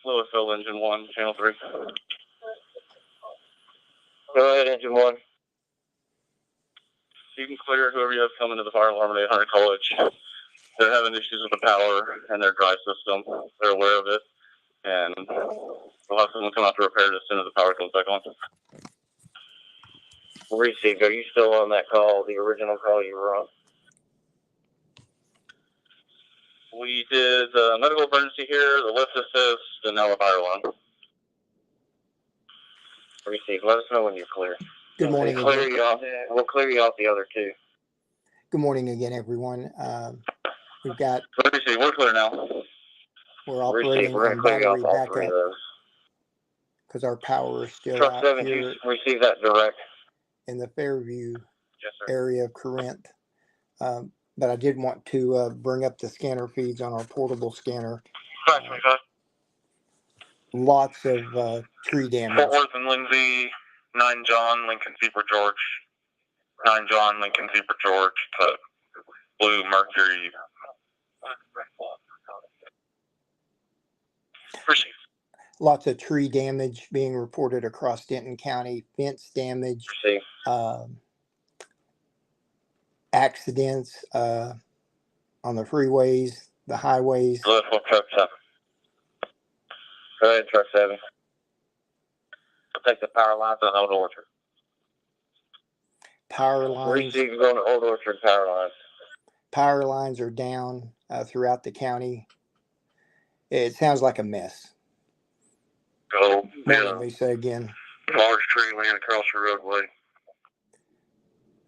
Louisville, Engine 1, Channel 3. Go ahead, Engine 1. You can clear whoever you have coming to the fire alarm at 800 College. They're having issues with the power and their drive system. They're aware of it, and we'll have someone come out to repair it as soon as the power comes back on. Received. Are you still on that call, the original call you were on? We did the medical emergency here, the lift assist, and now the fire alarm. Received. Let us know when you're clear. Good morning again. We'll clear you off the other two. Good morning again, everyone. We've got. Received. We're clear now. We're operating We're on clear you battery off all three backup of those. because our power is still Truck out 7, here receive that direct. in the Fairview Yes, sir. area of Corinth. But I did want to bring up the scanner feeds on our portable scanner. 525. Lots of tree damage. Fort Worth and Lindsay, 9 John, Lincoln Zebra George. 9 John, Lincoln Zebra George to Blue Mercury. Received. Lots of tree damage being reported across Denton County. Fence damage. Received. Accidents on the freeways, the highways. Louisville, Truck 7. Go ahead, Truck 7. I'll take the power lines on Old Orchard. Power lines. Received going to Old Orchard power lines. Power lines are down throughout the county. It sounds like a mess. Go. Morning, Lisa, again. Large tree laying across the roadway.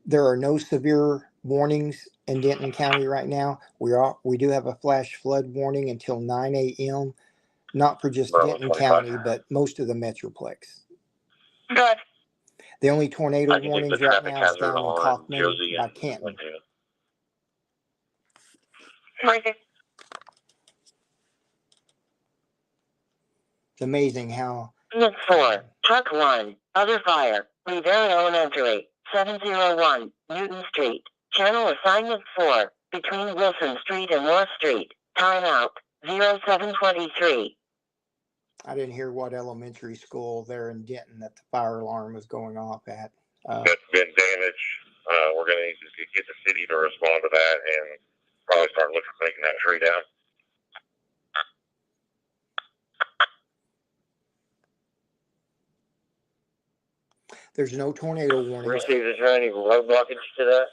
There are no severe warnings in Denton County right now. We do have a flash flood warning until 9 a.m. Not for just Denton 25. County, but most of the Metroplex. Good. The only tornado warnings right now is down in Kaufman Josie by Canton. It's amazing how. Unit 4, Truck 1, Other Fire, Leave Area Elementary, 701, Newton Street. Channel Assignment 4, between Wilson Street and North Street. Timeout, 0723. I didn't hear what elementary school there in Denton that the fire alarm was going off at. That's been damaged. We're going to need to get the city to respond to that and probably start looking at taking that tree down. There's no tornado warning. Received. Is there any road blockage to that?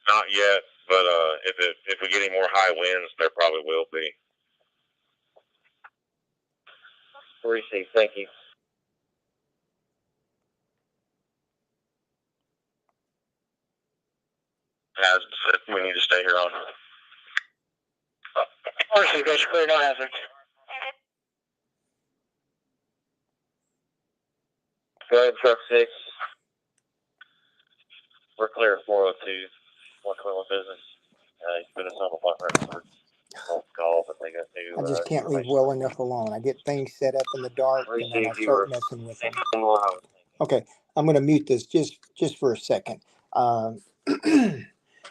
Not yet, but if we get any more high winds, there probably will be. Received. Thank you. As we need to stay here on. Received. Guys, clear, no hazards. Go ahead, Truck 6. We're clear at 402. 112 business. He's been a son of a call, but they got to. I just can't leave well enough alone. I get things set up in the dark and then I start messing with them. Okay, I'm going to mute this just for a second.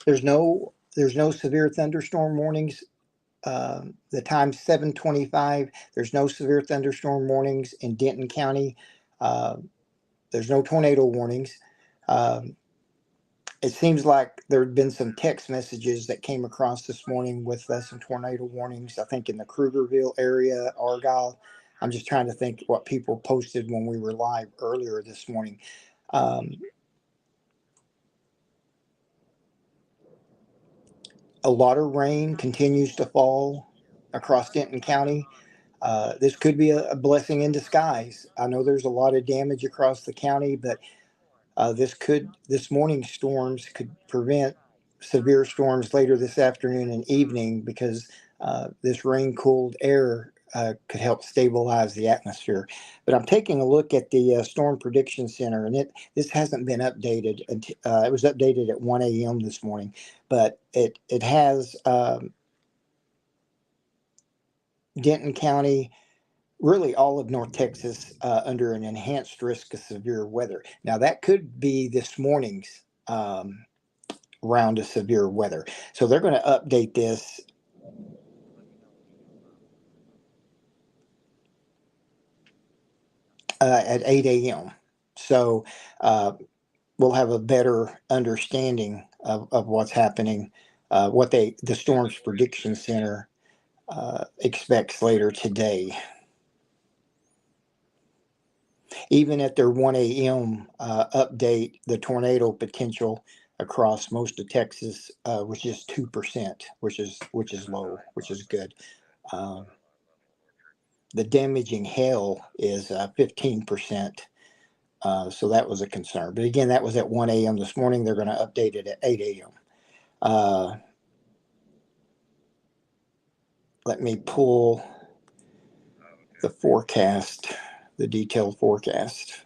There's no severe thunderstorm warnings. The time's 7:25. There's no severe thunderstorm warnings in Denton County. There's no tornado warnings. It seems like there had been some text messages that came across this morning with some tornado warnings, I think in the Krugerville area, Argyle. I'm just trying to think what people posted when we were live earlier this morning. A lot of rain continues to fall across Denton County. This could be a blessing in disguise. I know there's a lot of damage across the county, but this morning's storms could prevent severe storms later this afternoon and evening because this rain-cooled air could help stabilize the atmosphere. But I'm taking a look at the Storm Prediction Center, and this hasn't been updated. It was updated at 1 a.m. this morning, but it has Denton County, really all of North Texas, under an enhanced risk of severe weather. Now, that could be this morning's round of severe weather. So they're going to update this at 8 a.m. So we'll have a better understanding of what's happening, what the Storms Prediction Center expects later today. Even at their 1 a.m. Update, the tornado potential across most of Texas was just 2%, which is low, which is good. The damaging hail is 15%. So that was a concern. But again, that was at 1 a.m. this morning. They're going to update it at 8 a.m. Let me pull the forecast, the detailed forecast.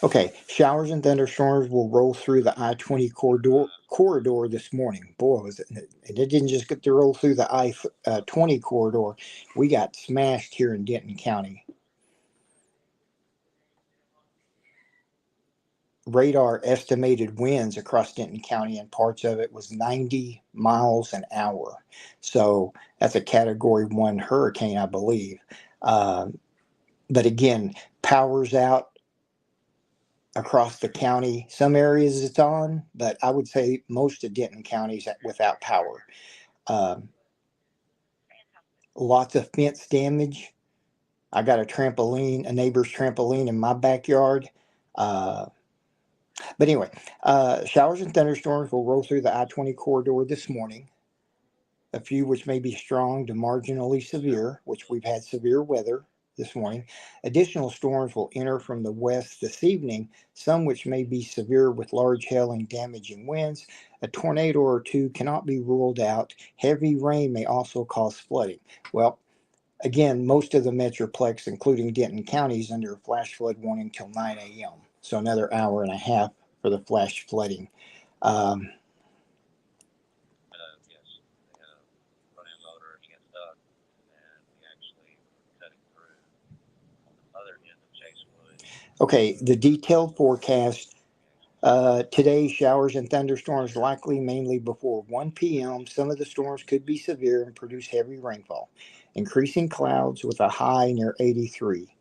Okay, showers and thunderstorms will roll through the I-20 corridor this morning. Boy, was it! And it didn't just get to roll through the I-20 corridor. We got smashed here in Denton County. Radar estimated winds across Denton County, and parts of it was 90 miles an hour. So that's a Category 1 hurricane, I believe. But again, power's out across the county. Some areas it's on, but I would say most of Denton County is without power. Lots of fence damage. I got a neighbor's trampoline in my backyard. But anyway, showers and thunderstorms will roll through the I-20 corridor this morning. A few which may be strong to marginally severe, which we've had severe weather this morning. Additional storms will enter from the west this evening, some which may be severe with large hail and damaging winds. A tornado or two cannot be ruled out. Heavy rain may also cause flooding. Well, again, most of the Metroplex, including Denton County, is under a flash flood warning till 9 a.m. So another hour and a half for the flash flooding. Okay, the detailed forecast. Today, showers and thunderstorms likely mainly before 1 p.m. Some of the storms could be severe and produce heavy rainfall. Increasing clouds with a high near 83.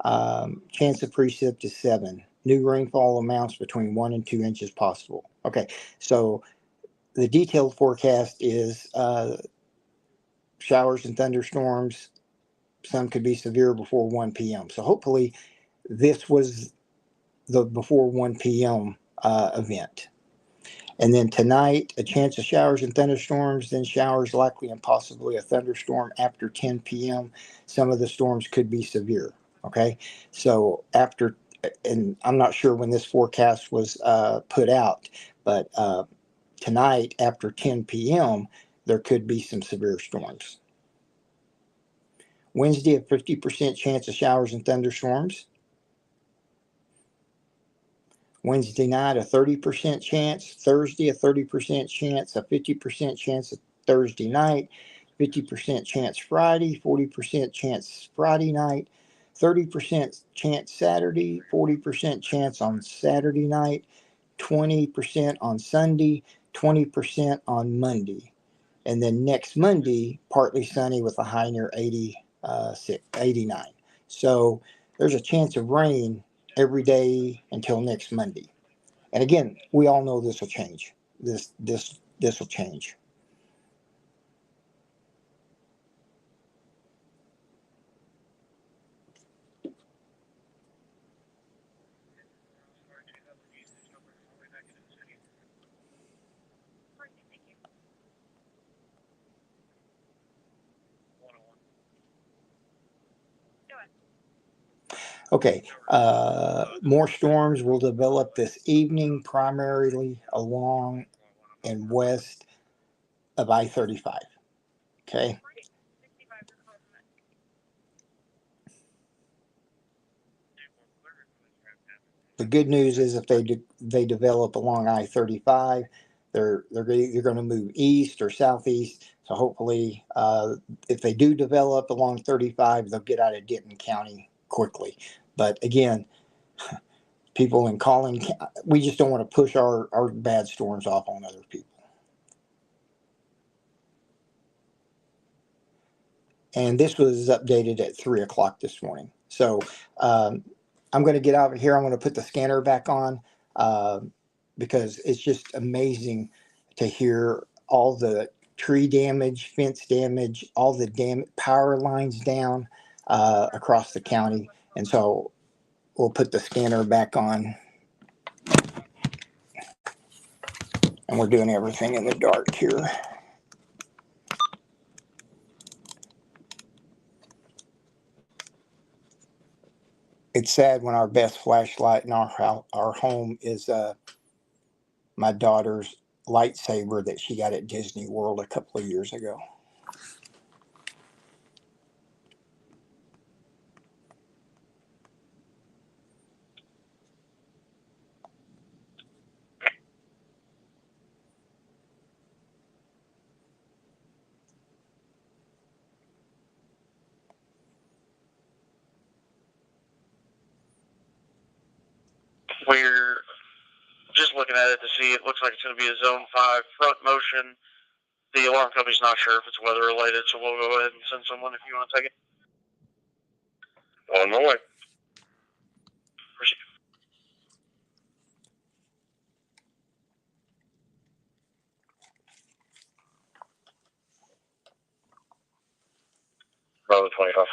Chance of precip is 7. New rainfall amounts between 1 and 2 inches possible. Okay, so the detailed forecast is showers and thunderstorms. Some could be severe before 1 p.m. So hopefully this was the before 1 p.m. Event. And then tonight, a chance of showers and thunderstorms, then showers likely and possibly a thunderstorm after 10 p.m. Some of the storms could be severe. Okay. So after, and I'm not sure when this forecast was put out, but tonight after 10 p.m., there could be some severe storms. Wednesday, a 50% chance of showers and thunderstorms. Wednesday night, a 30% chance. Thursday, a 30% chance. A 50% chance of Thursday night. 50% chance Friday. 40% chance Friday night. 30% chance Saturday. 40% chance on Saturday night. 20% on Sunday. 20% on Monday. And then next Monday, partly sunny with a high near 89. So there's a chance of rain every day until next Monday. And again, we all know this will change. This will change. Okay, more storms will develop this evening, primarily along and west of I-35. Okay. The good news is if they develop along I-35, they're going to move east or southeast. So hopefully, if they do develop along 35, they'll get out of Denton County quickly. But again, people in calling. We just don't want to push our bad storms off on other people. And this was updated at 3:00 this morning. So I'm going to get out of here. I'm going to put the scanner back on because it's just amazing to hear all the tree damage, fence damage, all the power lines down across the county. And so we'll put the scanner back on. And we're doing everything in the dark here. It's sad when our best flashlight in our home is my daughter's lightsaber that she got at Disney World a couple of years ago. We're just looking at it to see. It looks like it's going to be a Zone 5 front motion. The alarm company's not sure if it's weather related, so we'll go ahead and send someone if you want to take it. On my way. Appreciate it. Bravo 25.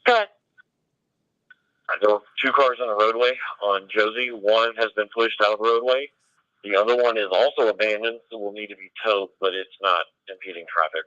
Good. There were 2 cars on the roadway on Josie. One has been pushed out of the roadway. The other one is also abandoned, so will need to be towed, but it's not impeding traffic.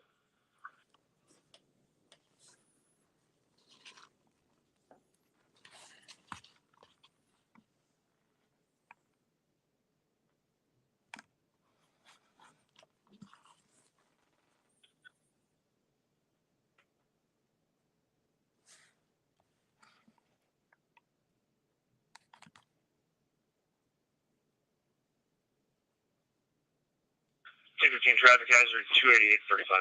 Traffic hazard 288-35.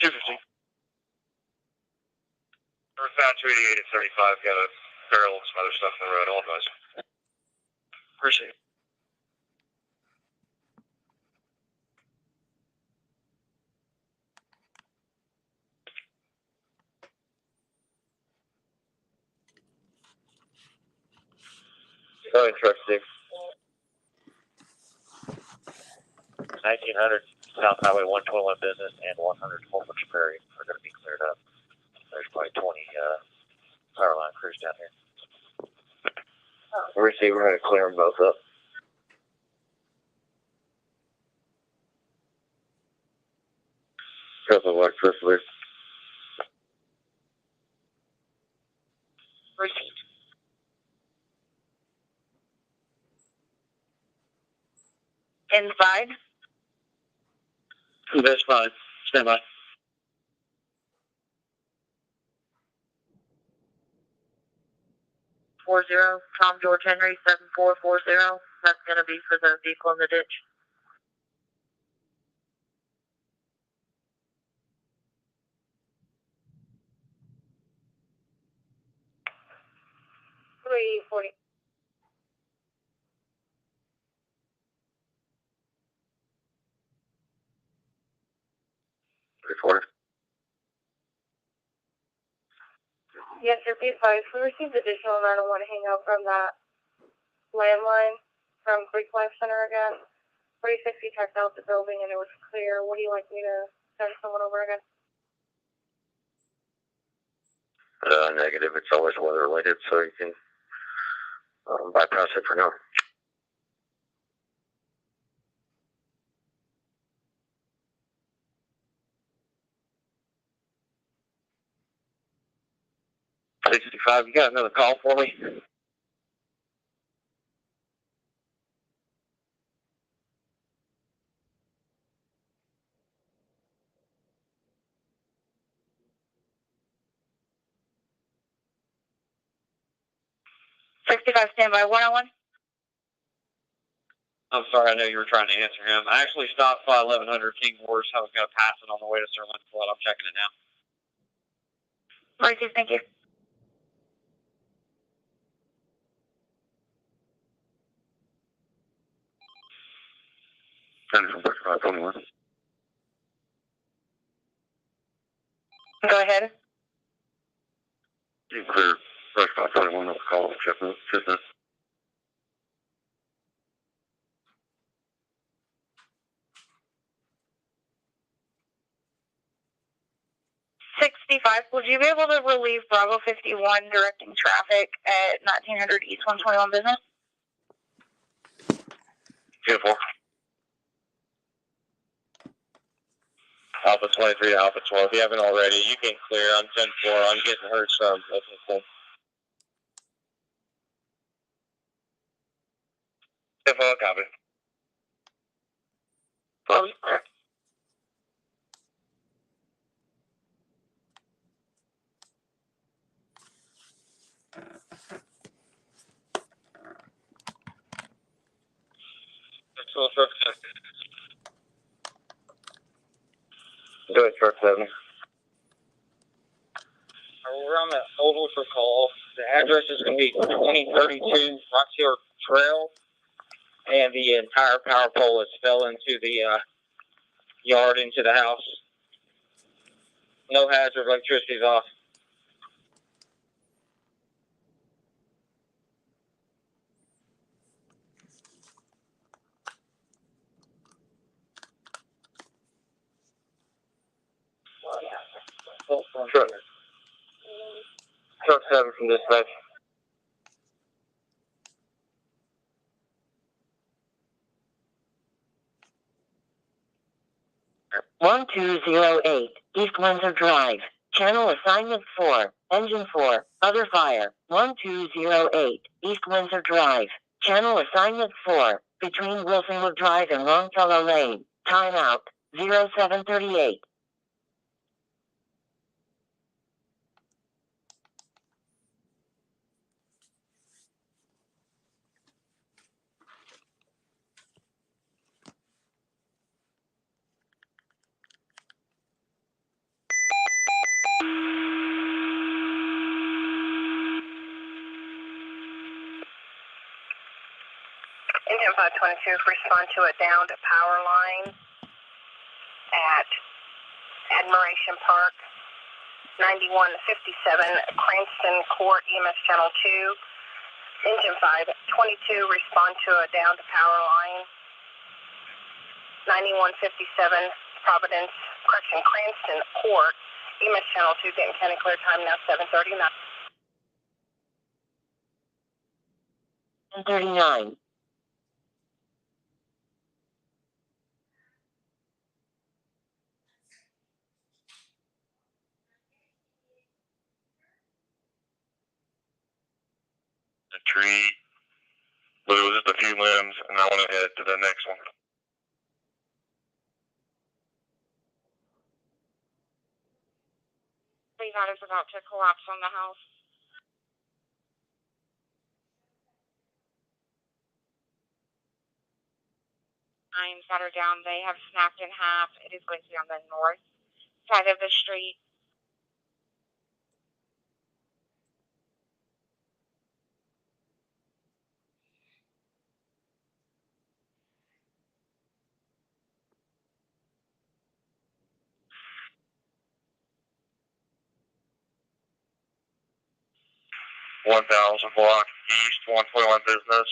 215. Northbound 288 at 35. Got a barrel and some other stuff on the road. All advise. Appreciate it. Go ahead, truck 6. 1900 South Highway 121 Business and 100 Fulton Prairie are going to be cleared up. There's probably 20 power line crews down here. We're going to clear them both up. Couple of electricity. Receipt. Inside. That's fine. Stand by. Tom George Henry 7440. That's going to be for the vehicle in the ditch. $340. 340. Yes, sir, be advised. We received additional 901 hang up from that landline from Creek Life Center again. 360 checked out the building and it was clear. Would you like me to send someone over again? Negative. It's always weather related, so you can bypass it for now. $65. You got another call for me? Standby 101. I'm sorry, I know you were trying to answer him. I actually stopped by 1100 King Horse. I was going to pass it on the way to Sir Lancelot. I'm checking it now. Thank you. Sending from Brooks 521. Go ahead. You can clear Brooks 521 with a call shipment. 65, would you be able to relieve Bravo 51 directing traffic at 1900 East 121 Business? 2-4. Alpha 23 to Alpha 12. If you haven't already, you can clear. I'm 10-4. I'm getting hurt some. That's cool. 10-4, copy. Go ahead, truck 7. We're on the oval for call. The address is going to be 2032 Rock Hill Trail, and the entire power pole has fell into the yard, into the house. No hazard, electricity's off. Truck 7 from dispatch. One 208 East Windsor Drive. Channel assignment 4. Engine 4. Other fire. 1208 East Windsor Drive. Channel assignment 4. Between Wilsonwood Drive and Longfellow Lane. Timeout. 0738. Engine 522, respond to a downed power line at Admiration Park, 9157 Cranston Court, EMS Channel 2. Engine 522, respond to a downed power line, 9157 Providence, Cranston Court, EMS Channel 2, Denton County, clear time now 7:39. 39. The tree, but it was just a few limbs, and I want to head to the next one. That is about to collapse on the house. Lines that are down, they have snapped in half. It is going to be on the north side of the street. $1,000 block east, 121 business.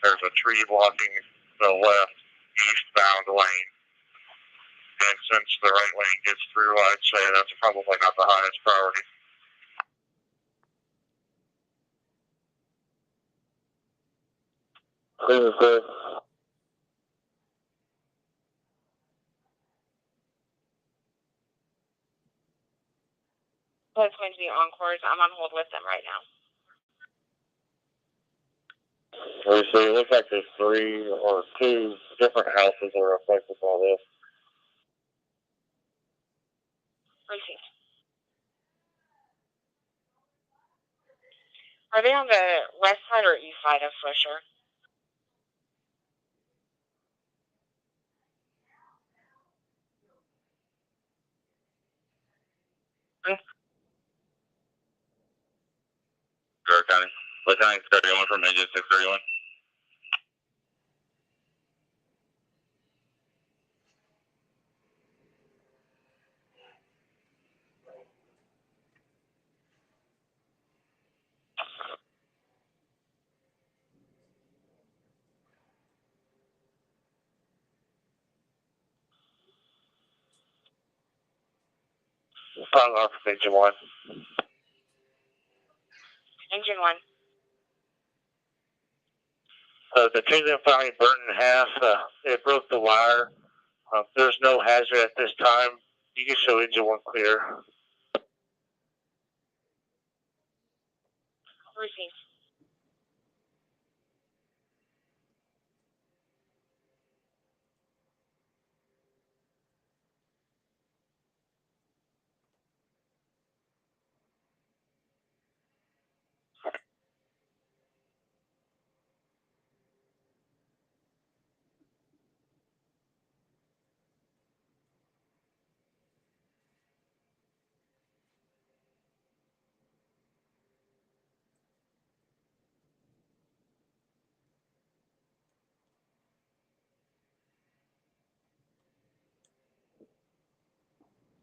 There's a tree blocking the left eastbound lane. And since the right lane gets through, I'd say that's probably not the highest priority. Clear, clear. So it's going to be Encores. I'm on hold with them right now. So it looks like there's 3 or 2 different houses that are affected by this. Received. Are they on the west side or east side of Swisher? Garrett County. Lieutenant 31 from engine 631. Fire alarm from engine 1. Engine 1. The tandem finally burnt in half. It broke the wire. There's no hazard at this time. You can show engine 1 clear. Received.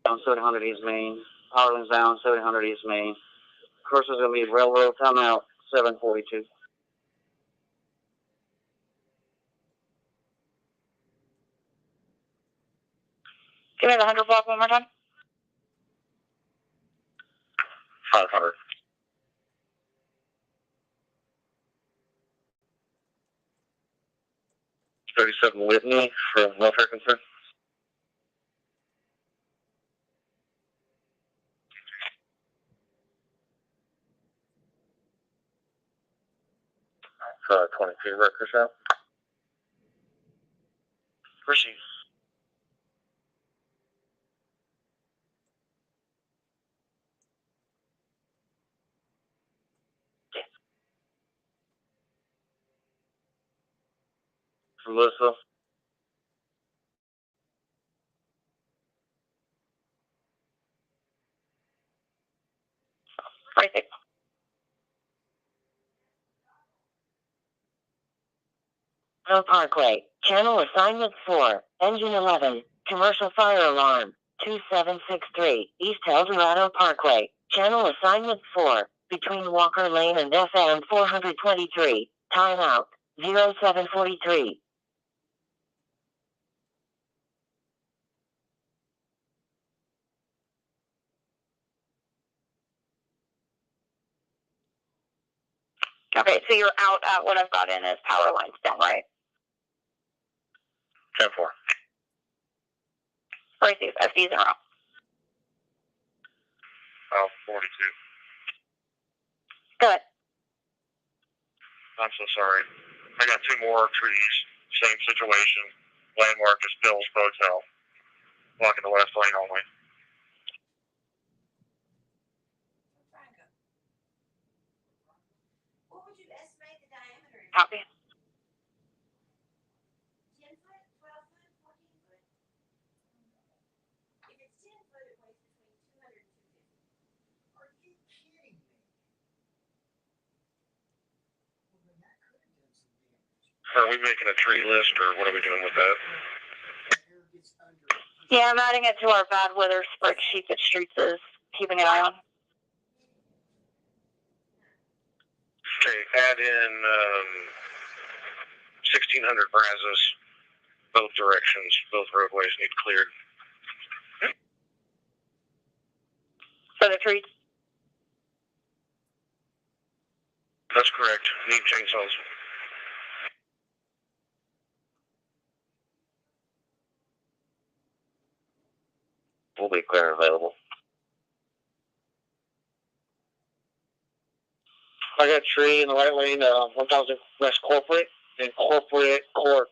Down 700 East Main. Power line's down 700 East Main. Course is going to be railroad timeout 742. Give me the 100 block one more time. 500. $37 Whitney from welfare concern. So 22 records out. Receive. From Louisville. Right there. Hill Parkway, channel assignment 4, engine 11, commercial fire alarm, 2763, East El Dorado Parkway, channel assignment 4, between Walker Lane and FM 423, timeout, 0743. Okay, so you're out at what I've got in as power lines down, right? 10-4. Receive. FD's in row. 42. Good. I'm so sorry. I got 2 more trees. Same situation. Landmark is Bill's Hotel. Blocking the west lane only. Copy. Are we making a tree list, or what are we doing with that? Yeah, I'm adding it to our bad weather spreadsheet that Streets is keeping an eye on. Okay, add in 1,600 Brazos. Both directions, both roadways need cleared. For the trees. That's correct. Need chainsaws. Will be clear available. I got a tree in the right lane, 1000 West Corporate and Corporate Court.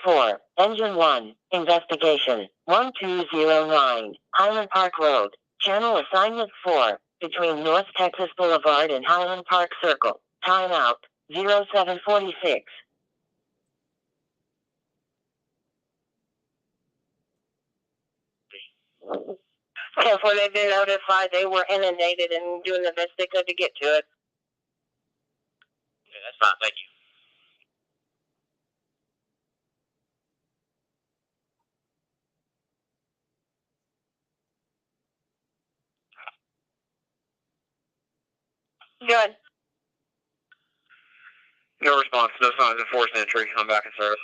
4, engine 1, investigation, 1209, Highland Park Road, channel assignment 4, between North Texas Boulevard and Highland Park Circle, timeout, 0746. Before they've been notified, they were inundated and doing the best they could to get to it. Okay, that's fine. Thank you. Good. No response. No signs of forced entry. I'm back in service.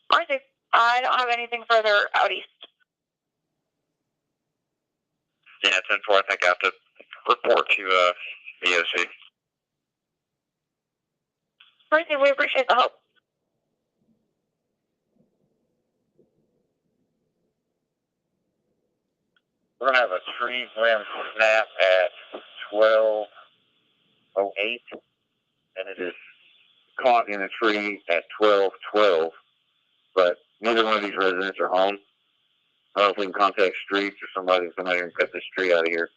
Marcy, I don't have anything further out east. Yeah, 10-4. I think I have to report to EOC. Marcy, we appreciate the help. We're gonna have a tree limb snap at 12:08, and it is caught in a tree at 12:12. But neither one of these residents are home. I don't know if we can contact streets or somebody to come out here and cut this tree out of here.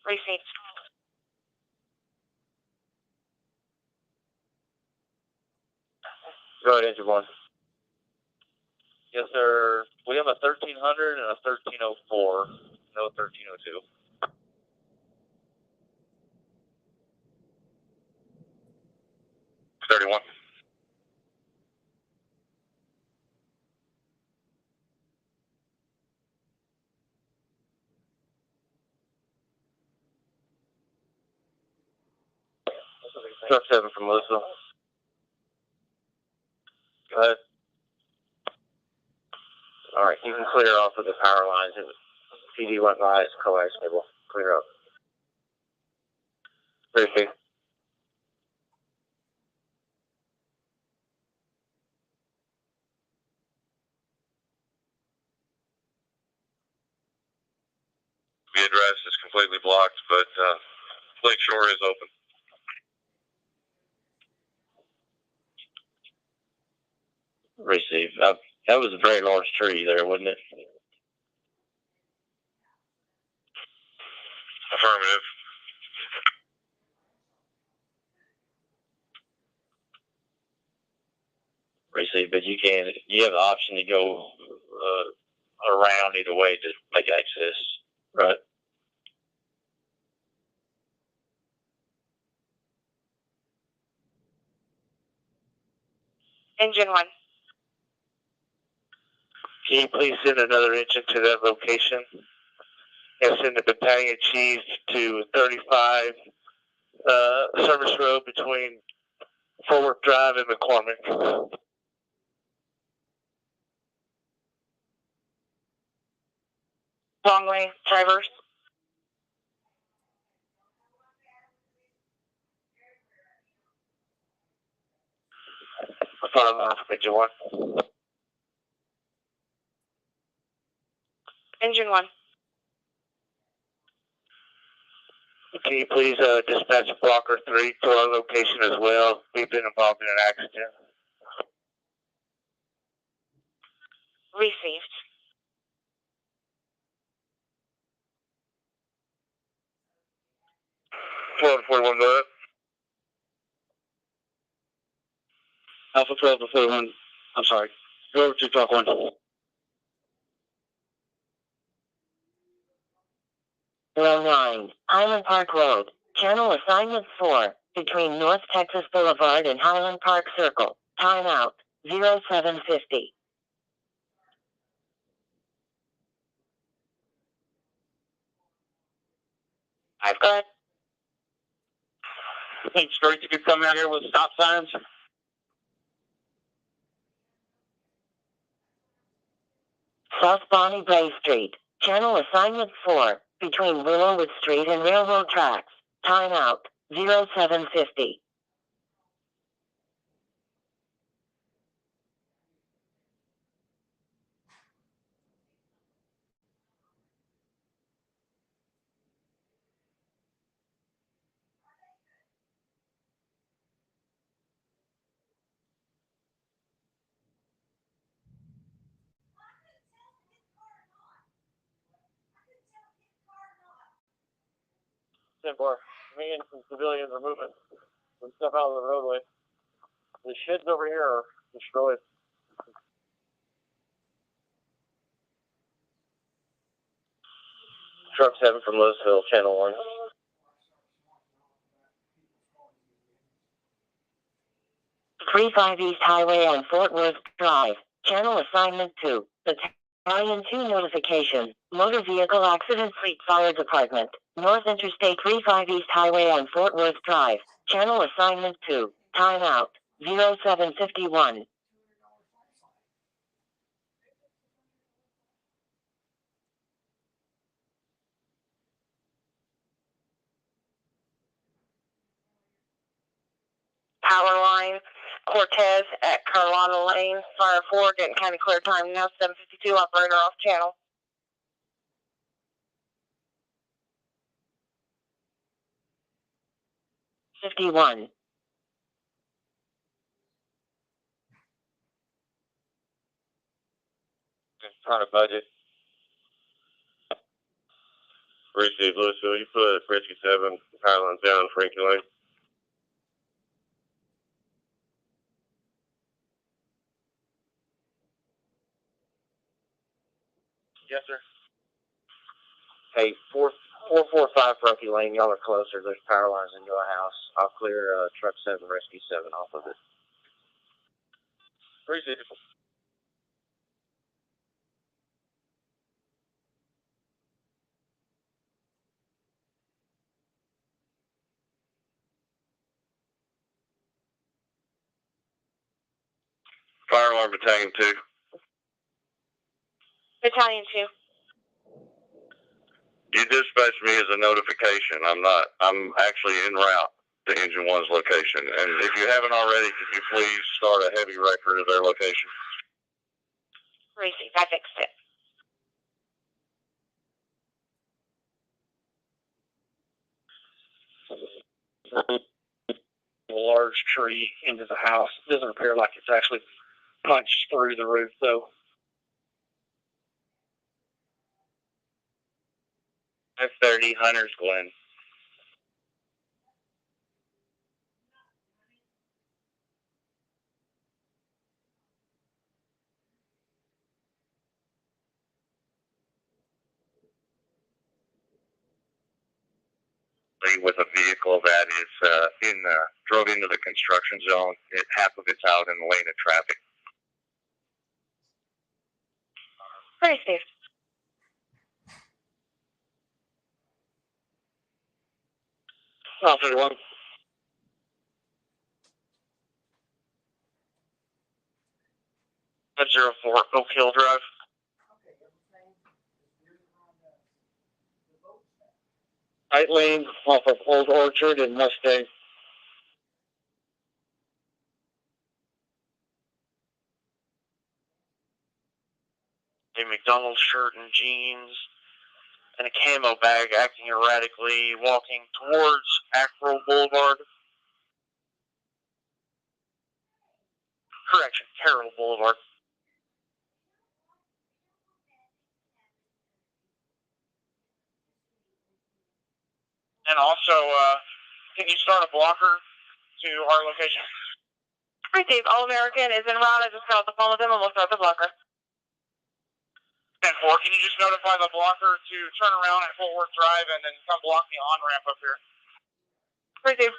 Received. Go ahead, Engine 1. Yes, sir. We have a 1300 and a 1304. No 1302. Truck 7 from Louisville. Go ahead. All right, you can clear off of the power lines. PD went by, it's coax cable. Clear up. Briefly. The address is completely blocked, but Lake Shore is open. Receive. That was a very large tree there, wasn't it? Affirmative. Receive, but you have the option to go around either way to make access, right? Engine 1. Can you please send another engine to that location? And send the battalion chief to 35 Service Road between Forward Drive and McCormick. Longway, Traverse. Engine 1. Engine 1. Can you please dispatch Blocker 3 to our location as well? We've been involved in an accident. Received. Flow 41, go ahead. Alpha 12 to 41. I'm sorry. Go over to Talk 1. Row 9, Highland Park Road, Channel Assignment 4, between North Texas Boulevard and Highland Park Circle. Timeout, 0750. I've got. You think streets could come out here with stop signs? South Bonnie Brae Street, Channel Assignment 4, between Willowwood Street and Railroad Tracks. Timeout, 0750. Simpler. Me and some civilians are moving some stuff out of the roadway. The sheds over here are destroyed. Truck 7 from Louisville, Channel 1. 35 East Highway on Fort Worth Drive, Channel Assignment 2. The IN2 notification. Motor Vehicle Accident Fleet Fire Department. North Interstate 35 East Highway on Fort Worth Drive. Channel assignment 2. Timeout. 0751. Power line. Cortez at Carlotta Lane. Fire 4. Denton County clear time now. 752. Operator off channel. $51. In front of budget. Receive Louisville, you put Frisky 7, power lines down, Frankie Lane. Yes, sir. Hey, 445 Frankie Lane, y'all are closer. There's power lines into a house. I'll clear truck 7, rescue 7 off of it. Appreciate it. Fire alarm battalion 2. Battalion 2. You dispatch me as a notification. I'm actually en route to Engine 1's location. And if you haven't already, could you please start a heavy record of their location? Receive. I fixed it. A large tree into the house. It doesn't appear like it's actually punched through the roof, though. 530 Hunters Glen. With a vehicle that is drove into the construction zone. Half of it's out in the lane of traffic. Receive. Officer 1. At 04 Oak Hill Drive. Right lane off of Old Orchard and Mustang. A McDonald's shirt and jeans and a camo bag acting erratically, walking towards Acro Boulevard. Correction, Carroll Boulevard. And also, can you start a blocker to our location? Receive. All American is en route. I just got off the phone with him and we'll start the blocker. 10-4, can you just notify the blocker to turn around at Fort Worth Drive and then come block the on-ramp up here? Receive.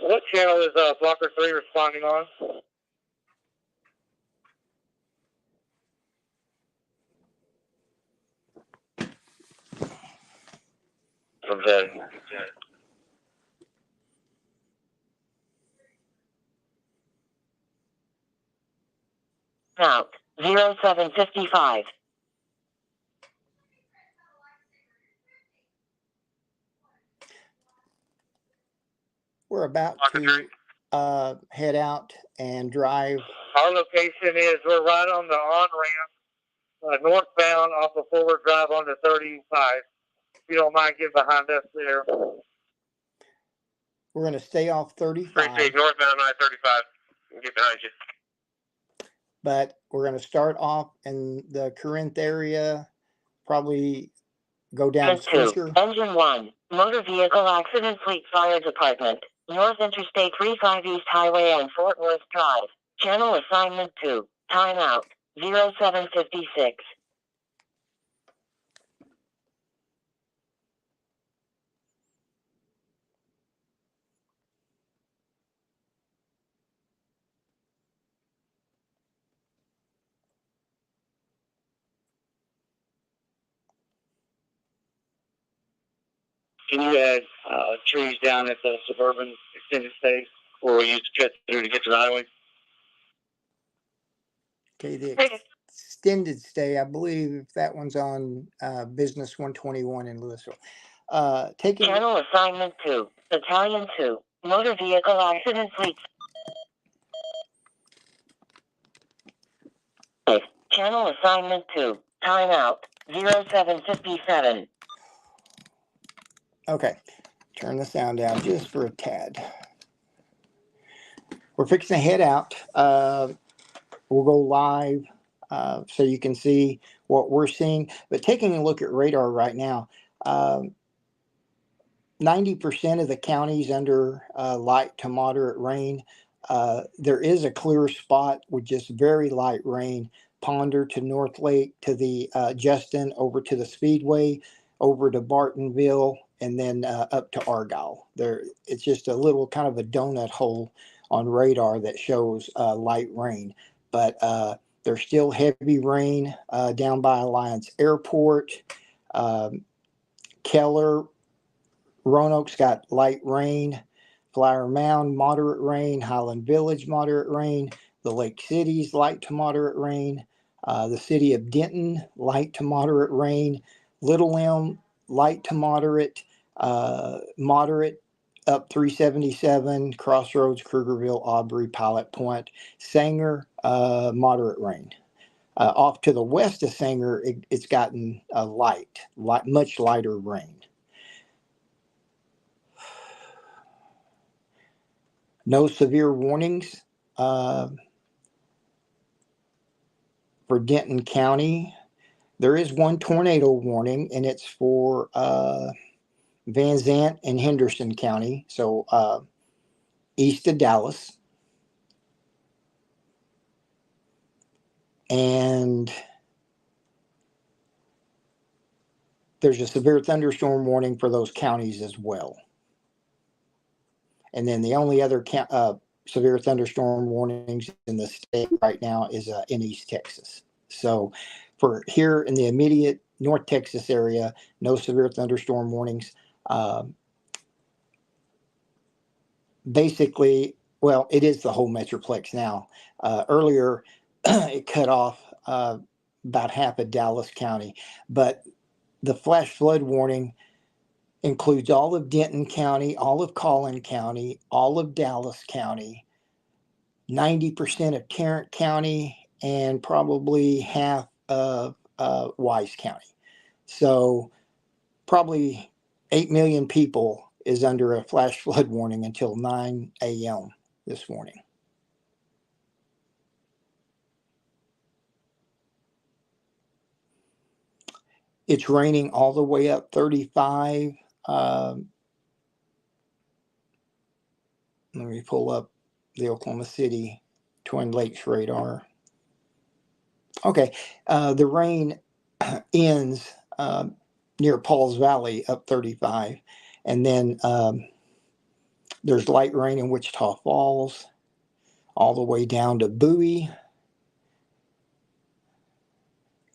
What channel is Blocker 3 responding on? From that. Out. 0755. We're about to head out and drive. Our location is, we're right on the on-ramp, northbound off of Forward Drive onto 35. If you don't mind getting behind us there. We're going to stay off 35. Appreciate northbound I-35. Get behind you. But we're going to start off in the Corinth area, probably go down Fisher. Engine 1, Motor Vehicle Accident Fleet Fire Department, North Interstate 35 East Highway on Fort Worth Drive. Channel assignment 2, timeout, 0756. Can you add trees down at the suburban extended stay where we used to cut through to get to the highway? Okay, the extended stay, I believe that one's on Business 121 in Louisville. Taking Channel assignment 2, Battalion 2, Motor Vehicle Accident Fleet. Channel assignment 2, timeout, 0757. Okay, turn the sound down just for a tad. We're fixing to head out. We'll go live so you can see what we're seeing. But taking a look at radar right now, 90% of the counties under light to moderate rain. There is a clear spot with just very light rain. Ponder to North Lake to the Justin, over to the Speedway, over to Bartonville, and then up to Argyle. There, it's just a little kind of a donut hole on radar that shows light rain. But there's still heavy rain down by Alliance Airport. Keller, Roanoke's got light rain. Flower Mound, moderate rain. Highland Village, moderate rain. The Lake City's light to moderate rain. The city of Denton, light to moderate rain. Little Elm, light to moderate. Moderate up 377. Crossroads, Krugerville, Aubrey, Pilot Point. Sanger, moderate rain. Off to the west of Sanger, it's gotten light, much lighter rain. No severe warnings for Denton County. There is one tornado warning, and it's for Van Zant and Henderson County, so east of Dallas. And there's a severe thunderstorm warning for those counties as well. And then the only other severe thunderstorm warnings in the state right now is in East Texas. So for here in the immediate North Texas area, no severe thunderstorm warnings. Basically, well, it is the whole Metroplex now. Earlier, it cut off about half of Dallas County, but the flash flood warning includes all of Denton County, all of Collin County, all of Dallas County, 90% of Tarrant County, and probably half of Wise County. So probably 8 million people is under a flash flood warning until 9 a.m. this morning. It's raining all the way up 35. Let me pull up the Oklahoma City Twin Lakes radar. Okay, the rain ends near Pauls Valley up 35, and then there's light rain in Wichita Falls all the way down to Bowie,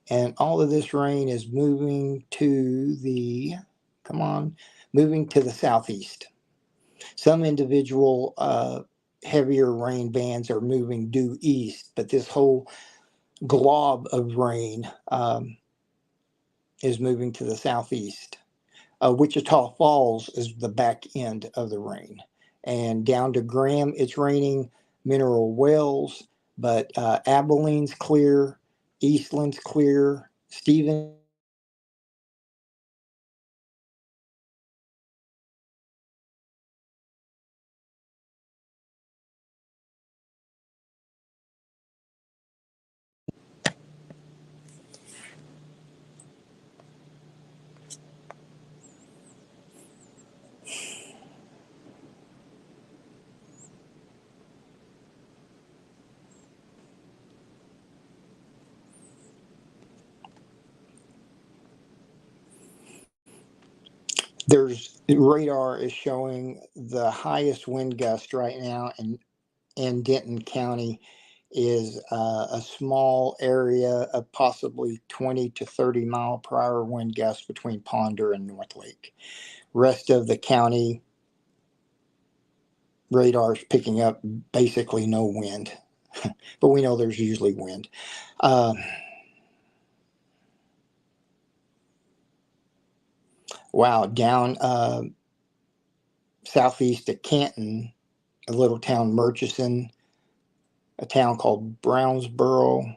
and all of this rain is moving to the southeast. Some individual heavier rain bands are moving due east, but this whole glob of rain is moving to the southeast. Wichita Falls is the back end of the rain. And down to Graham, it's raining. Mineral Wells, but Abilene's clear, Eastland's clear, Stephen. There's radar is showing the highest wind gust right now in Denton County is a small area of possibly 20 to 30 mile per hour wind gusts between Ponder and North Lake. Rest of the county, radar's picking up basically no wind, but we know there's usually wind. Wow, down southeast of Canton, a little town, Murchison, a town called Brownsboro.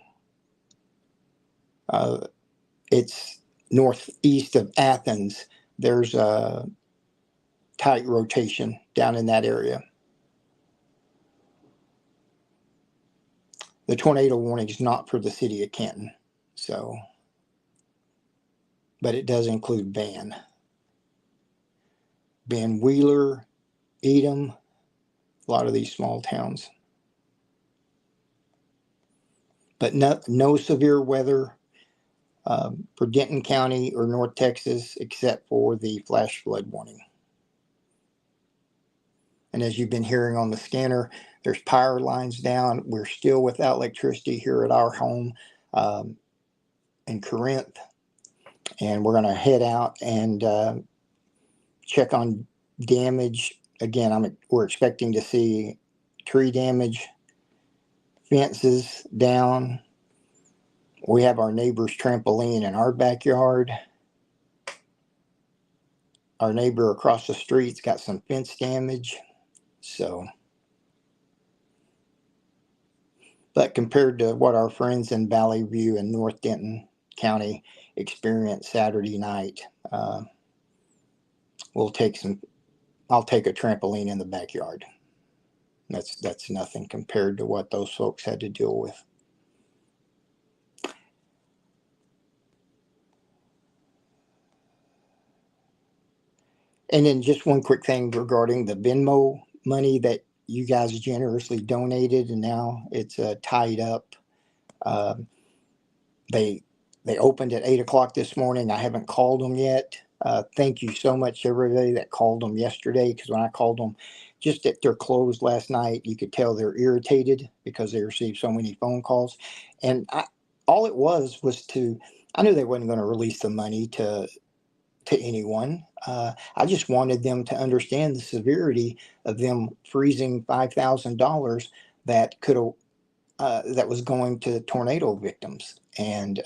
It's northeast of Athens. There's a tight rotation down in that area. The tornado warning is not for the city of Canton, so, but it does include Van Wheeler, Edom, a lot of these small towns. But no severe weather for Denton County or North Texas except for the flash flood warning. And as you've been hearing on the scanner, there's power lines down. We're still without electricity here at our home in Corinth. And we're going to head out and check on damage. Again, we're expecting to see tree damage, fences down. We have our neighbor's trampoline in our backyard. Our neighbor across the street's got some fence damage. So, but compared to what our friends in Valley View and North Denton County experienced Saturday night, I'll take a trampoline in the backyard. That's nothing compared to what those folks had to deal with. And then just one quick thing regarding the Venmo money that you guys generously donated, and now it's tied up. They opened at 8 o'clock this morning. I haven't called them yet. Thank you so much, everybody that called them yesterday, because when I called them just at their close last night, you could tell they're irritated because they received so many phone calls. And all it was I knew they wasn't going to release the money to anyone. I just wanted them to understand the severity of them freezing $5,000 that could have that was going to tornado victims. And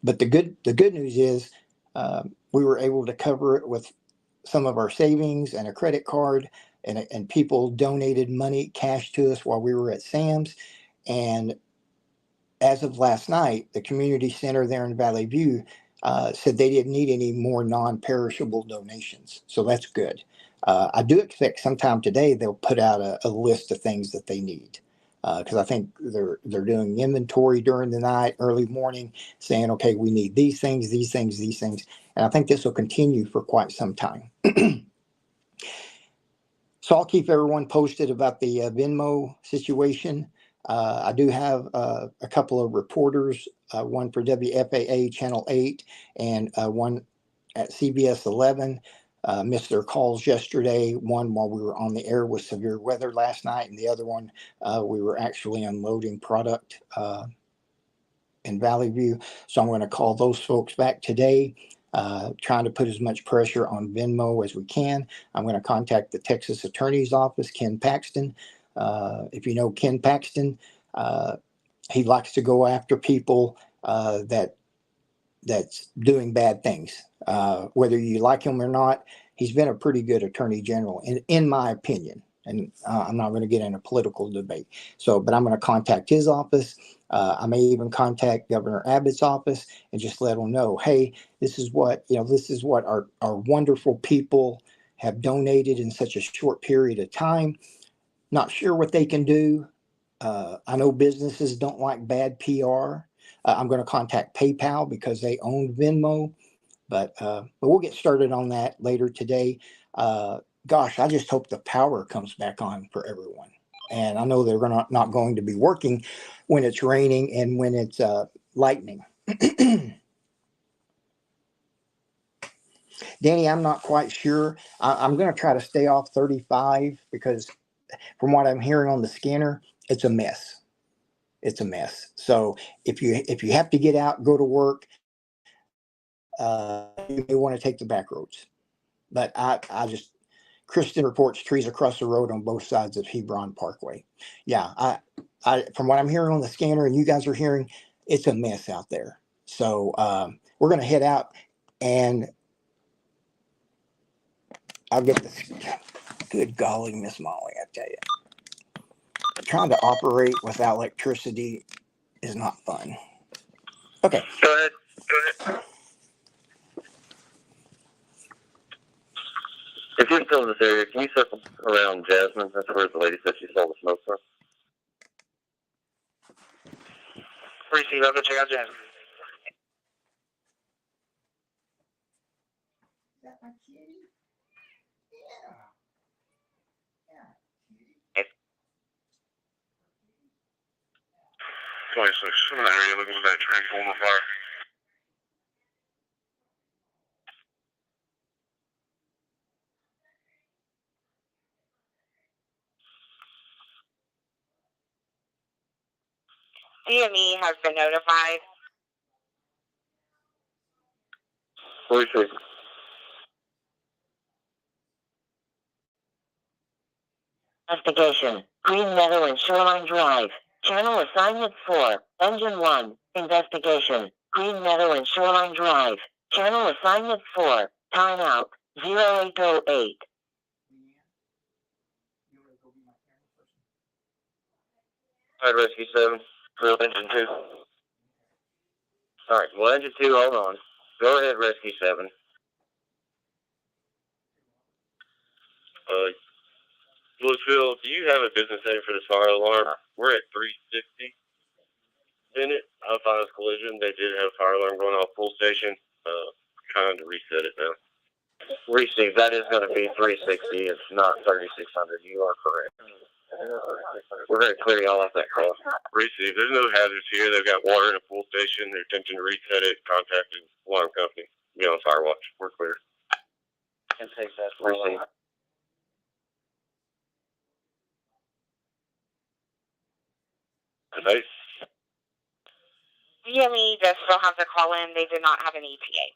but the good news is we were able to cover it with some of our savings and a credit card, and people donated money cash to us while we were at Sam's. And as of last night, the community center there in Valley View said they didn't need any more non-perishable donations. So that's good. I do expect sometime today they'll put out a list of things that they need. Because I think they're doing inventory during the night, early morning, saying, okay, we need these things, these things, these things. And I think this will continue for quite some time. So I'll keep everyone posted about the Venmo situation. I do have a couple of reporters, one for WFAA Channel 8 and one at CBS 11. Missed their calls yesterday. One while we were on the air with severe weather last night, and the other one we were actually unloading product in Valley View. So I'm going to call those folks back today, trying to put as much pressure on Venmo as we can. I'm going to contact the Texas Attorney's Office, Ken Paxton. If you know Ken Paxton, he likes to go after people that's doing bad things. Whether you like him or not, he's been a pretty good attorney general, in my opinion. And I'm not going to get in a political debate. But I'm going to contact his office. I may even contact Governor Abbott's office and just let them know, hey, this is what our wonderful people have donated in such a short period of time. Not sure what they can do. I know businesses don't like bad PR. I'm going to contact PayPal because they own Venmo, but we'll get started on that later today. Gosh, I just hope the power comes back on for everyone. And I know they're not going to be working when it's raining and when it's lightning. Danny, I'm not quite sure. I'm going to try to stay off 35 because from what I'm hearing on the scanner, it's a mess. It's a mess. So if you have to get out, go to work, you may want to take the back roads. But I just, Kristen reports trees across the road on both sides of Hebron Parkway. Yeah, from what I'm hearing on the scanner and you guys are hearing, it's a mess out there. So we're going to head out and I'll get this. Good golly, Miss Molly, I tell you. Trying to operate without electricity is not fun. Okay. Go ahead. Go ahead. If you're still in this area, can you circle around Jasmine? That's where the lady said she saw the smoke from. Receive, I'll go check out Jasmine. Is that my kitty? Yeah. 26, I'm in the area looking for that transformer fire. DME has been notified. 46. Investigation. Green Meadow and Shoreline Drive. Channel assignment 4. Engine 1. Investigation. Green Meadow and Shoreline Drive. Channel assignment 4. Timeout. 0808. All right, Rescue 7. Real engine 2. All right, well, engine 2, hold on. Go ahead, Rescue 7. Louisville, do you have a business name for this fire alarm? We're at 360 Bennett. I'll find this collision. They did have a fire alarm going off full station. Trying to reset it now. Receive, that is going to be 360. It's not 3600. You are correct. We're going to clear y'all off that call. Receive. There's no hazards here. They've got water in a full station. They're attempting to reset it. Contacted alarm company. Be on fire watch. We're clear. Can take that. Receive. Nice. DME does still have to call in. They did not have an ETA.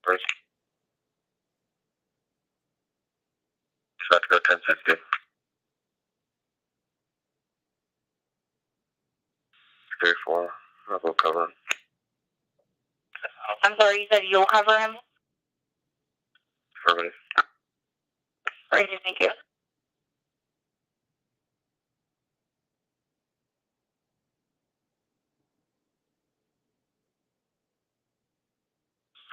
First. About to go 1060. 3-4. I'll go cover him. I'm sorry, you said you'll cover him? Affirmative. Great, thank you.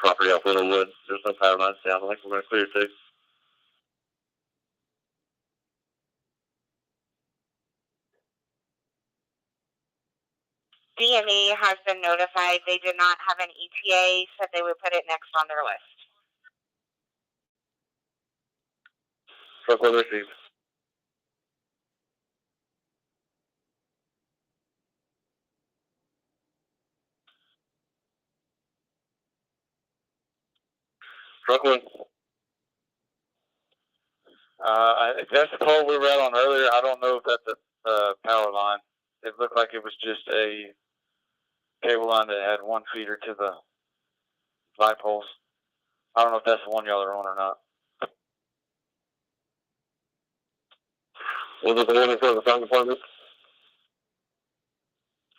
Property off Littlewood. There's no power lines down. I think we're going to clear too. DME has been notified. They did not have an ETA, said they would put it next on their list. Truckload received. Truckload. That's the pole we were out on earlier. I don't know if that's a power line. It looked like it was just a cable line that had one feeder to the light poles. I don't know if that's the one y'all are on or not. Was it the one in front of the fire department?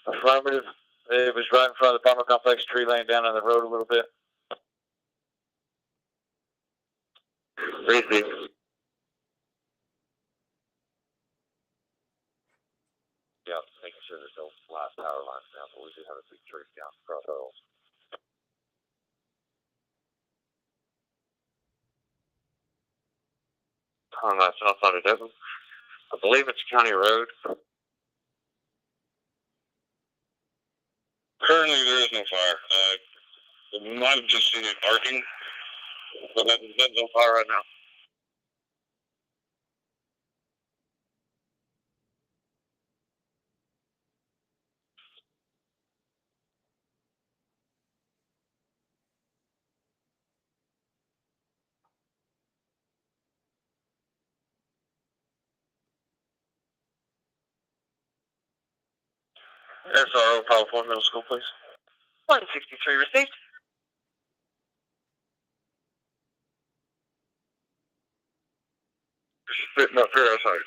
Affirmative. It was right in front of the apartment complex, tree laying down on the road a little bit. Receive. Yeah, making sure there's no live power lines down, but we do have a big tree down across the hills. On that south side of Devon. I believe it's County Road. Currently, there is no fire. We might have just seen it arcing, but that's on fire right now. SRO, Power 4 Middle School, please. 163 received. Just spitting up parasites.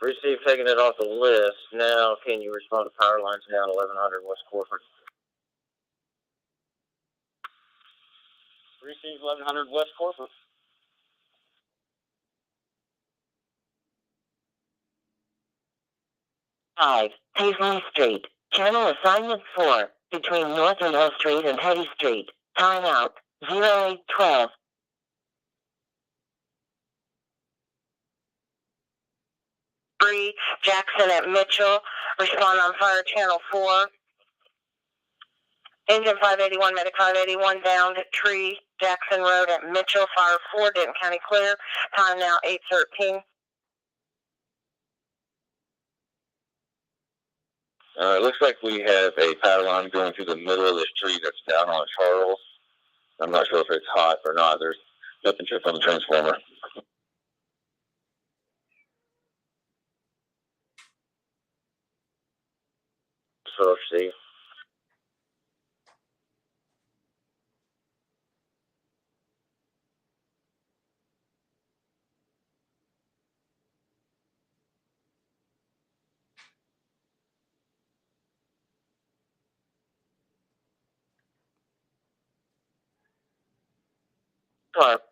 Receive taking it off the list. Now, can you respond to power lines down 1100 West Corford? Receive 1100 West Corford. Five, Paisley Street. Channel assignment 4, between North and Hill Street and Hetty Street. Timeout, 0812. Bree, Jackson at Mitchell, respond on fire channel 4. Engine 581, medic 581, downed tree, Jackson Road at Mitchell, fire 4, Denton County clear. Time now 8:13. It looks like we have a power line going through the middle of this tree that's down on Charles. I'm not sure if it's hot or not. There's nothing tripped on the transformer. So, see.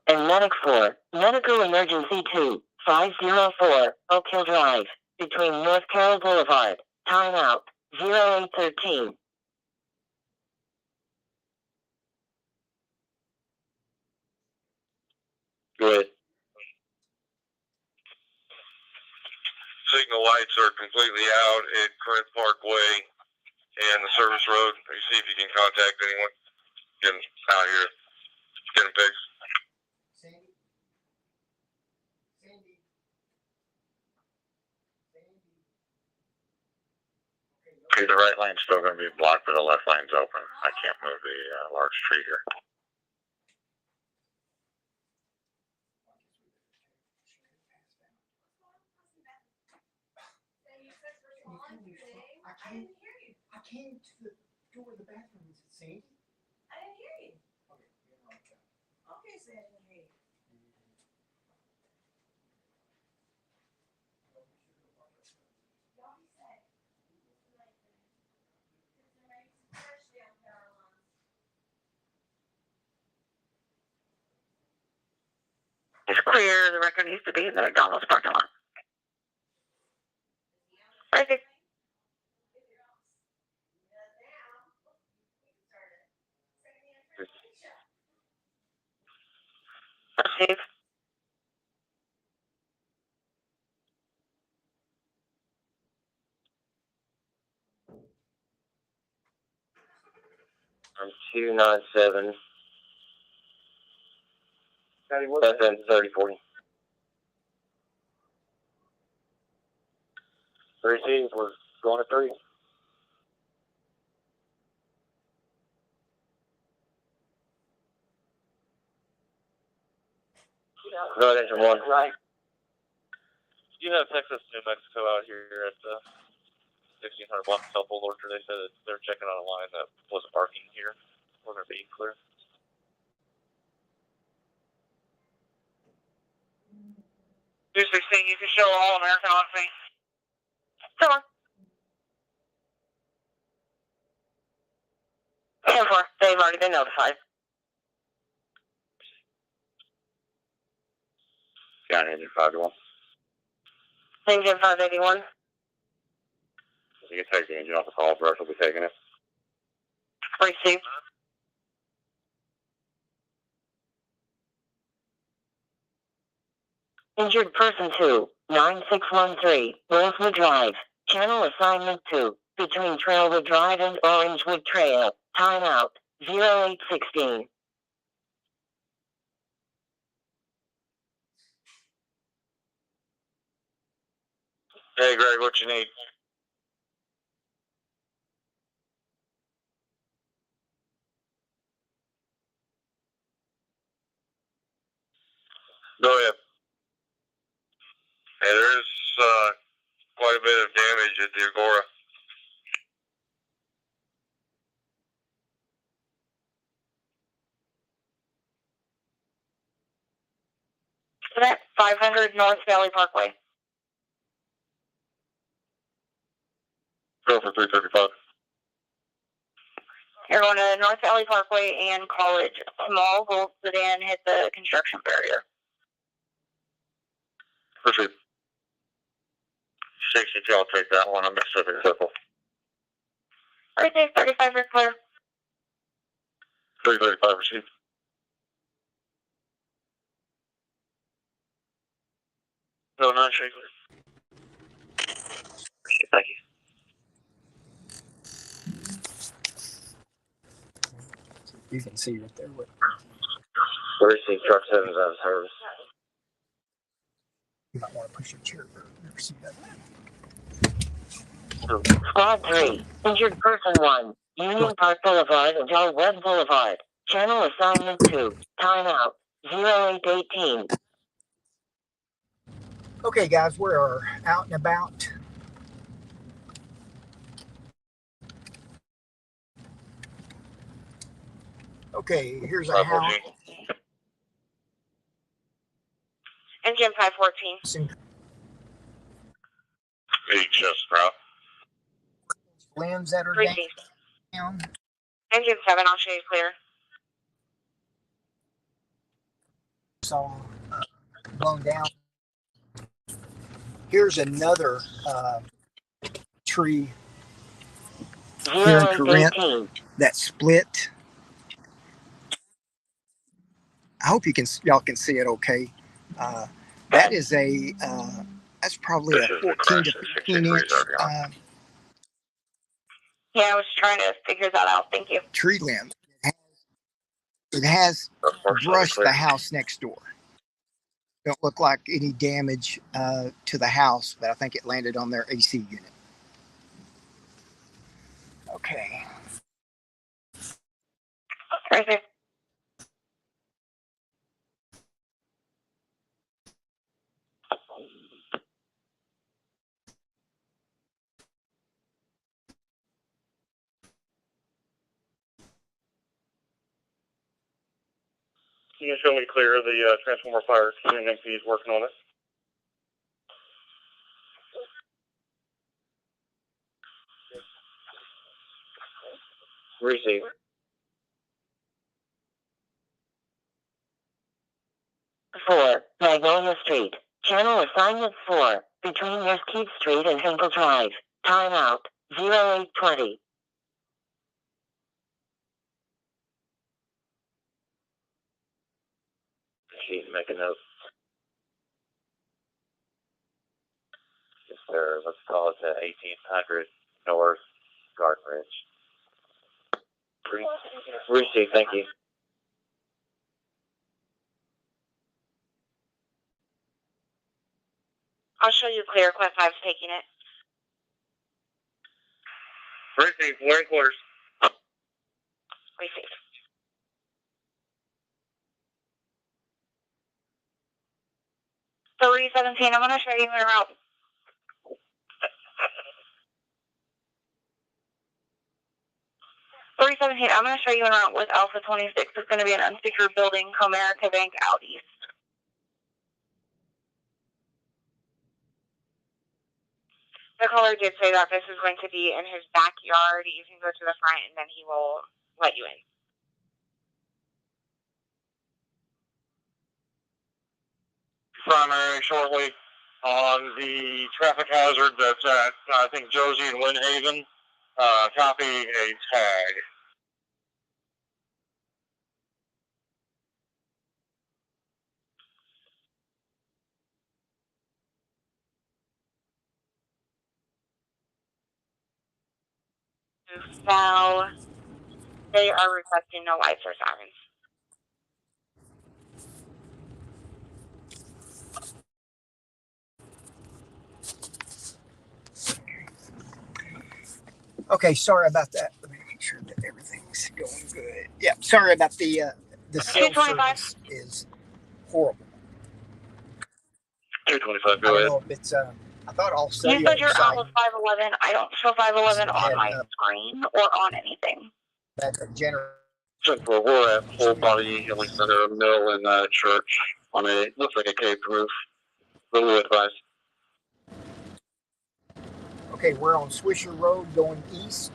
And Medic 4, Medical Emergency 2, 504, Oak Hill Drive, between North Carroll Boulevard. Timeout, 0813. Go ahead. Signal lights are completely out at Corinth Parkway and the service road. You see if you can contact anyone. Get them out here. Get them fixed. Okay, the right lane's still going to be blocked, but the left lane's open. I can't move the large tree here. I came to the door of the bathroom and said, Sandy? I didn't hear you. Okay, you're right. Obviously, I didn't hear you. Y'all be safe. Especially on power lines. It's clear, the record needs to be in the McDonald's parking lot. I think. Receive. I'm 297. FM 3040. Receive, we're going to 3. Go ahead, engine 1. Right. You have Texas, New Mexico out here at the 1600 block of South Old Orchard. They said that they're checking on a line that wasn't barking here. We're going to be clear. You can show all American on face. Come on. 10-4, they've already been notified. Got engine 581. Engine 581. You can take the engine off the call. Brush will be taking it. Receive. Injured person 2, 9613, Rosewood Drive. Channel assignment 2, between Trailwood Drive and Orangewood Trail. Timeout, 0816. Hey, Greg, what you need? Go ahead. Hey, there's quite a bit of damage at the Agora. That 500 North Valley Parkway. Go for 335. You're going to North Valley Parkway and College. Small Volt sedan hit the construction barrier. Proceed. 62, I'll take that one. I'm Mississippi Circle. Right there, 35 are clear. 335 received. No, not Shaker. Thank you. You can see right there. What, Receive truck 7's out of service. you might want to push your chair. Never see that. Squad 3, injured person 1, Union Park Boulevard until Webb Boulevard. Channel assignment 2, timeout, 0818. Okay, guys, we're out and about. Okay, here's a house. Engine 514. Hey, just route. Limbs that are Receive. down. Engine 7, I'll show you clear. Saw blown down. Here's another tree here in Corinth that split. I hope y'all can see it okay. That is that's probably a 14 to 15 inch Yeah, I was trying to figure that out. Thank you. tree limb. It has brushed the house next door. Don't look like any damage to the house, but I think it landed on their AC unit. Okay. Right there. You can show me clear the transformer fire. He's working on it. Receive. Four, Magnolia Street. Channel assignment 4, between Mesquite Street and Hinkle Drive. Timeout, 0820. Sheet, make a note. Yes, sir. Let's call it the 1800 North Garden Ridge. Receive, thank you. I'll show you clear. Quest 5's taking it. Receive, we're in quarters. Receive. So 317, I'm going to show you in route. I'm going to show you in route with Alpha 26. It's going to be an unsecured building, Comerica Bank out east. The caller did say that this is going to be in his backyard. You can go to the front and then he will let you in. Primary shortly on the traffic hazard that's at, I think, Josie and Lynn Haven. Copy a tag. Now, they are requesting no lights or sirens. Okay, sorry about that. Let me make sure that everything's going good. Yeah, sorry about the cell service is horrible. 225. 25, I go don't ahead. know if it's, I thought all You cellular said you're out side of 511. I don't show 511 on had my screen or on anything. back a generator. Central, we're at full body healing center, mill in church on a, looks like a caved roof. Little advice. Okay, we're on Swisher Road going east.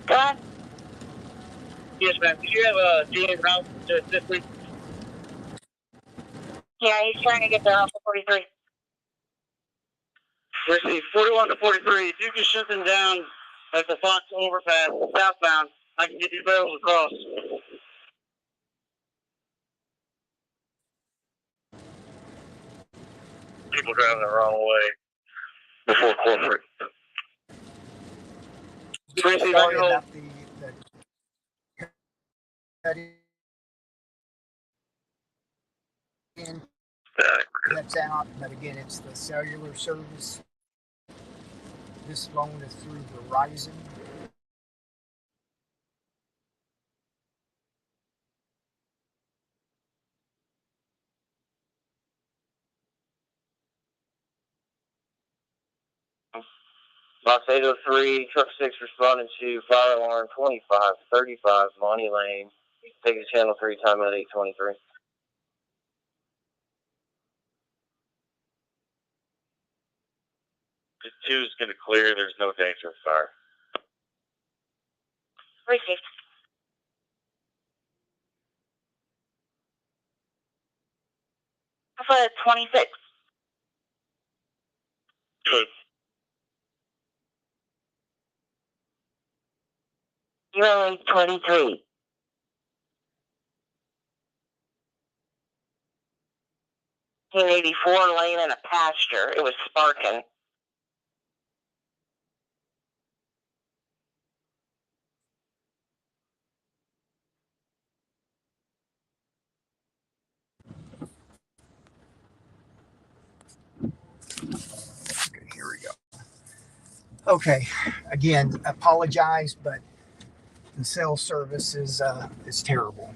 Go ahead. Yes, ma'am. Did you have a Julian route to assist me? Yeah, he's trying to get there off the 43. Receive 41 to 43. If you can shut them down at the Fox overpass southbound, I can get these barrels across. People driving the wrong way before corporate. Receive Sorry on hold. about the cutting in, cuts out, but again, it's the cellular service. This phone is through Verizon. Box 803, truck 6 responding to fire alarm 2535 Monty Lane. Take it channel 3, time at 8:23. The 2 is going to clear. There's no danger of fire. Received. Alpha 26. Good. 0823. Team 84 laying in a pasture. It was sparking. Okay, here we go. Okay, again, apologize, but the cell service is terrible.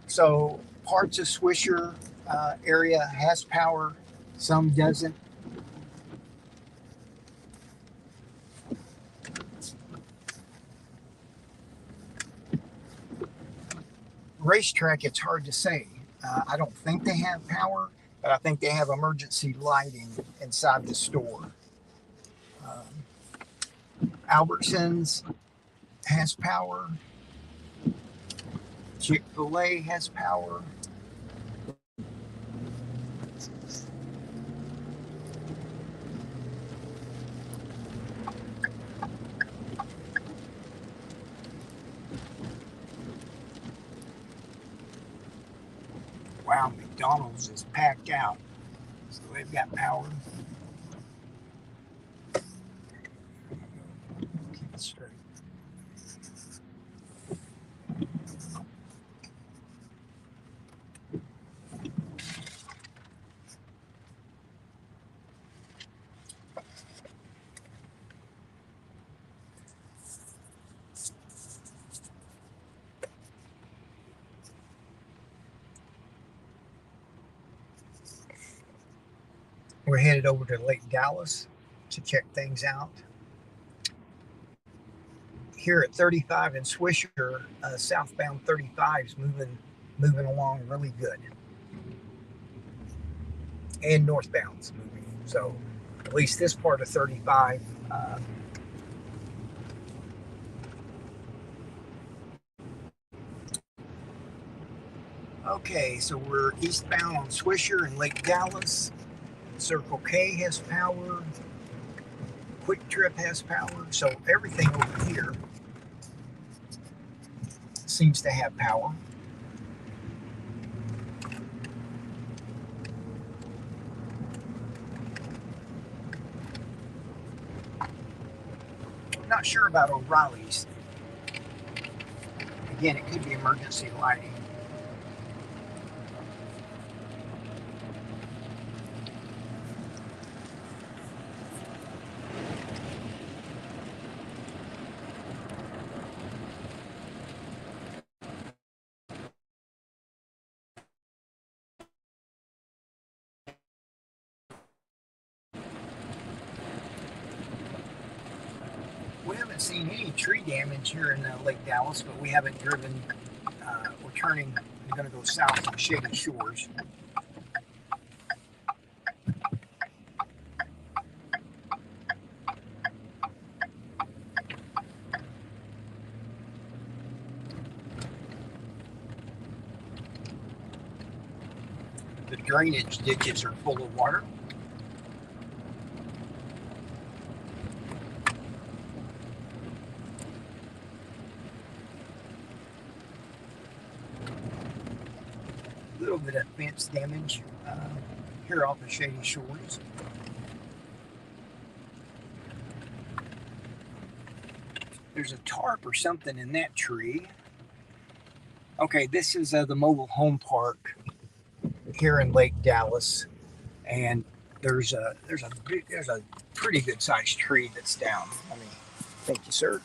So parts of Swisher area has power, some doesn't. Racetrack, it's hard to say. I don't think they have power, but I think they have emergency lighting inside the store. Albertsons has power. Chick-fil-A has power. Wow, McDonald's is packed out. So they've got power. Keep it straight. We're headed over to Lake Dallas to check things out. Here at 35 in Swisher, southbound 35 is moving along really good, and northbound's moving. So at least this part of 35. Okay, so we're eastbound on Swisher and Lake Dallas. Circle K has power. Quick Trip has power. So everything over here seems to have power. I'm not sure about O'Reilly's. Again, it could be emergency lighting. seen any tree damage here in Lake Dallas, but we haven't driven. We're turning. We're going to go south to Shady Shores. The drainage ditches are full of water. A little bit of fence damage here off of Shady Shores. There's a tarp or something in that tree. Okay, this is the mobile home park here in Lake Dallas, and there's a pretty good sized tree that's down. Thank you, sir.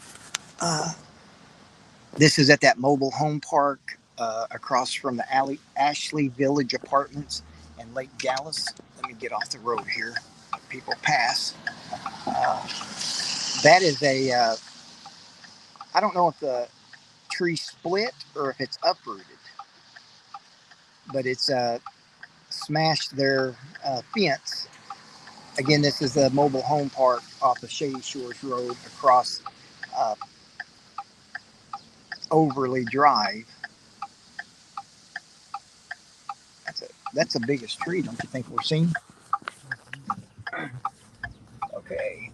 This is at that mobile home park across from the Ashley Village Apartments in Lake Dallas. Let me get off the road here. People pass. That is I don't know if the tree split or if it's uprooted, but it's smashed their fence. Again, this is a mobile home park off of Shady Shores Road across Overly Drive. That's the biggest tree, don't you think we're seeing? Okay,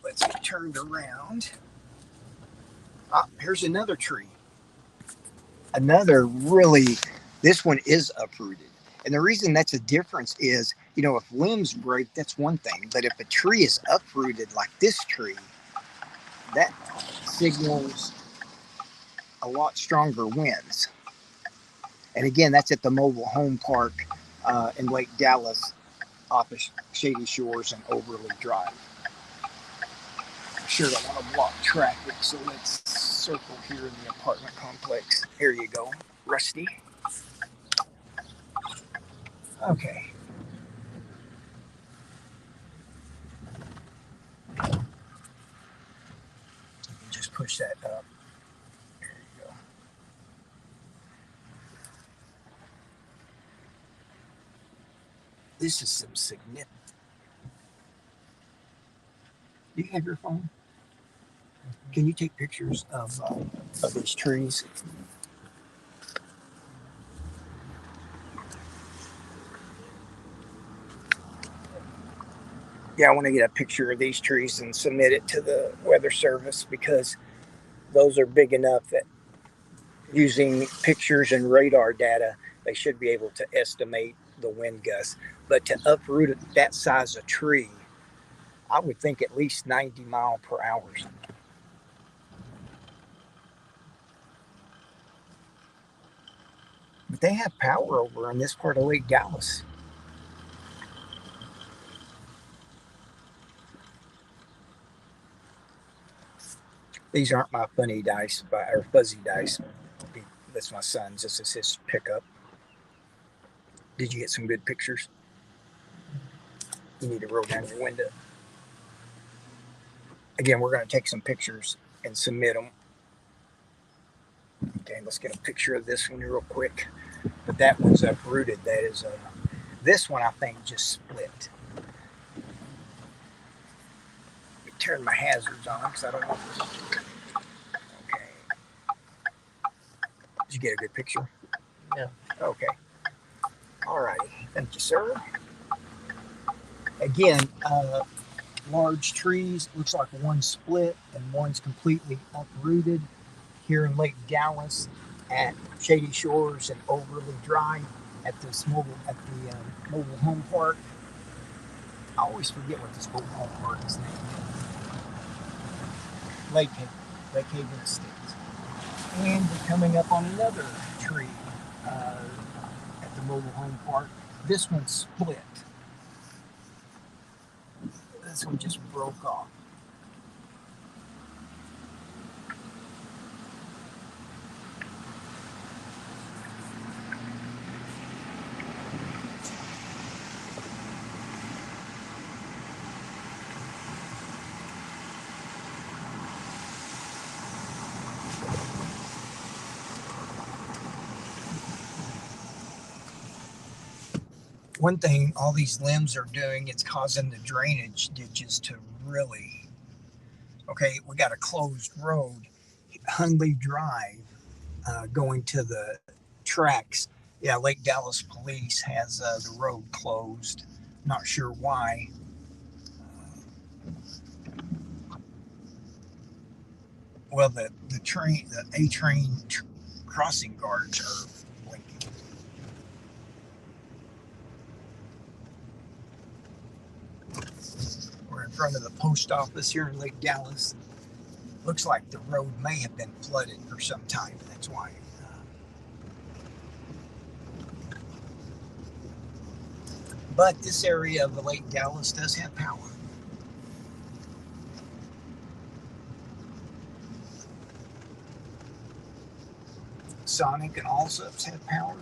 let's get turned around. Here's another tree. This one is uprooted. And the reason that's a difference is, if limbs break, that's one thing. But if a tree is uprooted like this tree, that signals a lot stronger winds. And again, that's at the mobile home park in Lake Dallas off of Shady Shores and Overly Drive. Sure don't want to block traffic, so let's circle here in the apartment complex. Here you go, Rusty. Okay. Just push that up. There you go. This is some significant. Do you have your phone? Can you take pictures of these trees? Yeah, I want to get a picture of these trees and submit it to the Weather Service because those are big enough that using pictures and radar data, they should be able to estimate the wind gusts. But to uproot that size of tree, I would think at least 90 miles per hour. But they have power over in this part of Lake Dallas. These aren't my funny dice or fuzzy dice. That's my son's. This is his pickup. Did you get some good pictures? You need to roll down your window. Again, we're going to take some pictures and submit them. Okay, let's get a picture of this one real quick. But that one's uprooted. That is this one I think just split. Let me turn my hazards on because I don't want this. Okay. Did you get a good picture? Yeah. Okay. All righty. Thank you, sir. Again, large trees. Looks like one's split and one's completely uprooted here in Lake Dallas at Shady Shores and Overly Drive at the mobile home park. I always forget what this mobile home park is named. Lake Haven Estates. And we're coming up on another tree at the mobile home park. This one split. This one just broke off. One thing all these limbs are doing, it's causing the drainage ditches to really. Okay, we got a closed road, Hunley Drive, going to the tracks. Yeah, Lake Dallas Police has the road closed. Not sure why. Well, the A train crossing guards are blinking. We're in front of the post office here in Lake Dallas. Looks like the road may have been flooded for some time. That's why. But this area of the Lake Dallas does have power. Sonic and Allsups have power.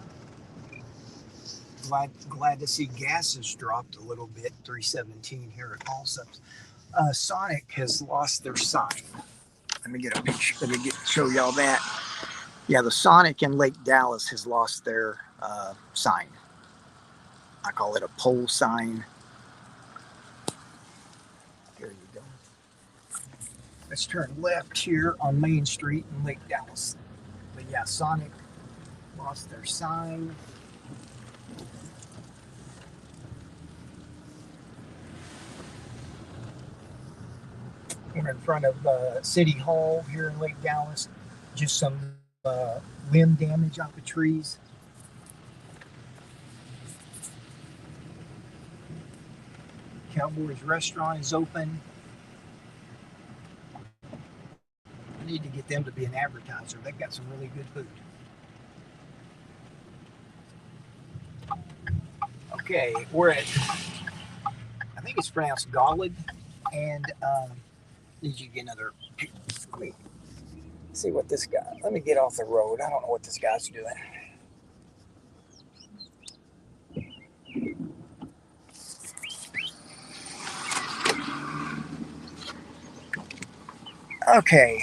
Glad to see gas has dropped a little bit, 317 here at Allsups. Sonic has lost their sign. Let me get a picture. Show y'all that. Yeah, the Sonic in Lake Dallas has lost their sign. I call it a pole sign. There you go. Let's turn left here on Main Street in Lake Dallas. But yeah, Sonic lost their sign. We're in front of City Hall here in Lake Dallas. Just some limb damage off the trees. Cowboys Restaurant is open. I need to get them to be an advertiser. They've got some really good food. Okay, we're at, I think it's pronounced Gollid, and need you to get another. Let me see what this guy. Let me get off the road. I don't know what this guy's doing. Okay,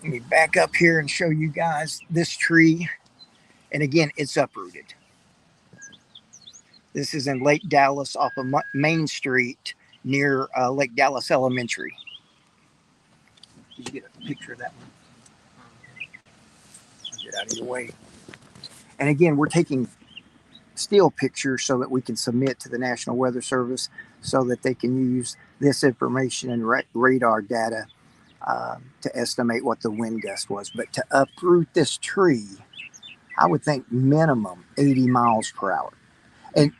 let me back up here and show you guys this tree. And again, it's uprooted. This is in Lake Dallas off of Main Street near Lake Dallas Elementary. Did you get a picture of that one? I'll get out of your way. And again, we're taking still pictures so that we can submit to the National Weather Service so that they can use this information and radar data to estimate what the wind gust was. But to uproot this tree, I would think minimum 80 miles per hour. And,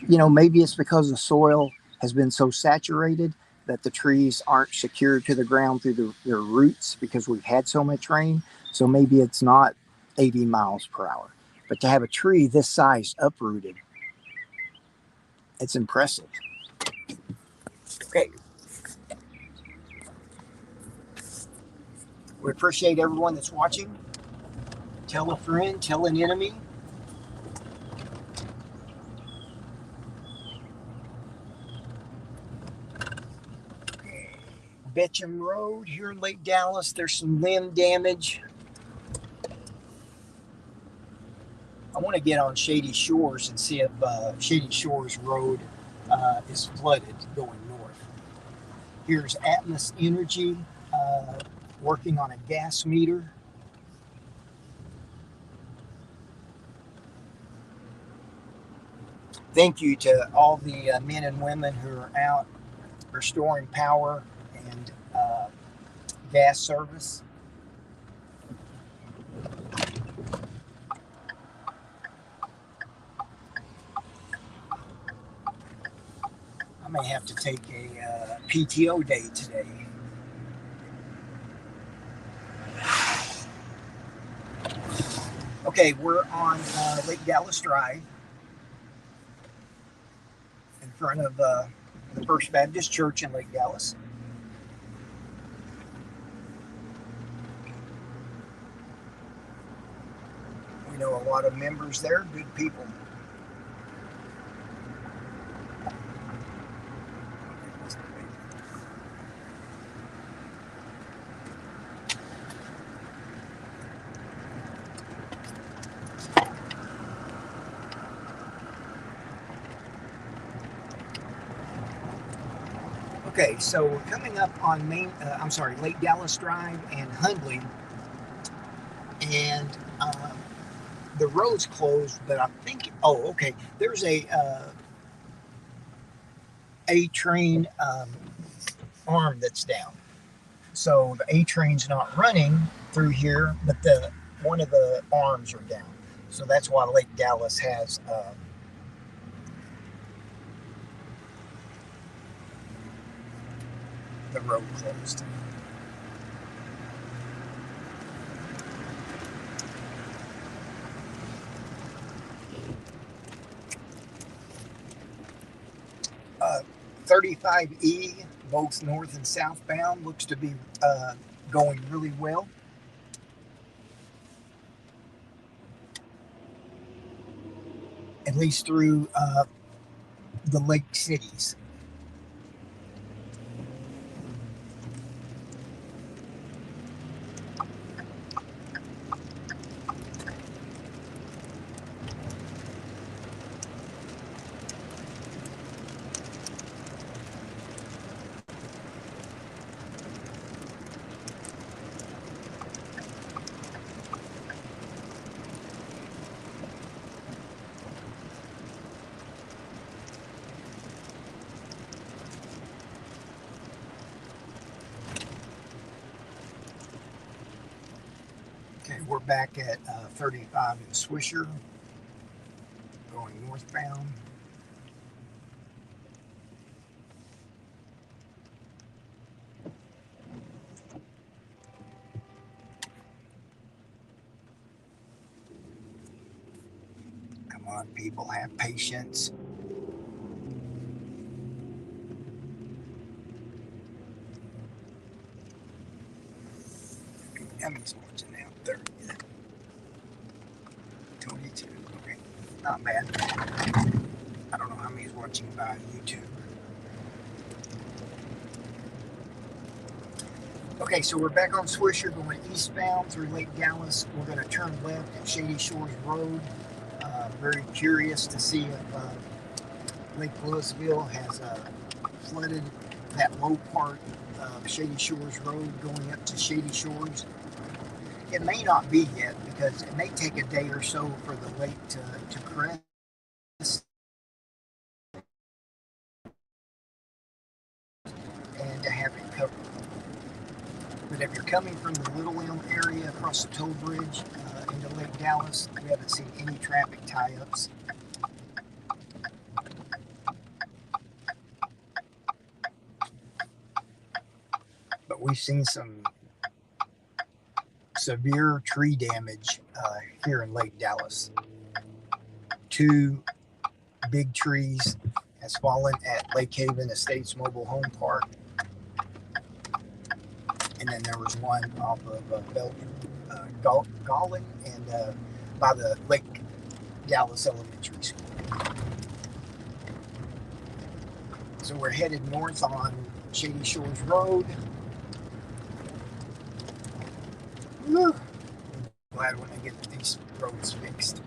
you know, maybe it's because the soil has been so saturated that the trees aren't secured to the ground through their roots because we've had so much rain. So maybe it's not 80 miles per hour. But to have a tree this size uprooted, it's impressive. Okay. We appreciate everyone that's watching. Tell a friend, tell an enemy. Betcham Road here in Lake Dallas. There's some limb damage. I want to get on Shady Shores and see if Shady Shores Road is flooded going north. Here's Atmos Energy working on a gas meter. Thank you to all the men and women who are out restoring power and gas service. I may have to take a PTO day today. Okay, we're on Lake Dallas Drive in front of the First Baptist Church in Lake Dallas. We know a lot of members there, good people. Okay, so we're coming up on Lake Dallas Drive and Hundley, and the road's closed, but I think, okay, there's a train arm that's down. So the A train's not running through here, but one of the arms are down. So that's why Lake Dallas has the road closed. Uh, 35E, both north and southbound, looks to be going really well. At least through the lake cities. Okay, we're back at 35 in Swisher, going northbound. Come on, people, have patience. How many's watching now? 30. 22. Okay, not bad. I don't know how many's watching by YouTube. Okay, so we're back on Swisher going eastbound through Lake Dallas. We're going to turn left at Shady Shores Road. Very curious to see if Lake Louisville has flooded that low part of Shady Shores Road going up to Shady Shores. It may not be yet because it may take a day or so for the lake to crest and to have it covered. But if you're coming from the Little Elm area across the toll bridge into Lake Dallas, we haven't seen any traffic tie-ups. But we've seen some severe tree damage here in Lake Dallas. 2 big trees has fallen at Lake Haven Estates Mobile Home Park. And then there was one off of Gallen and by the Lake Dallas Elementary School. So we're headed north on Shady Shores Road. Woo. Glad when they get these roads fixed.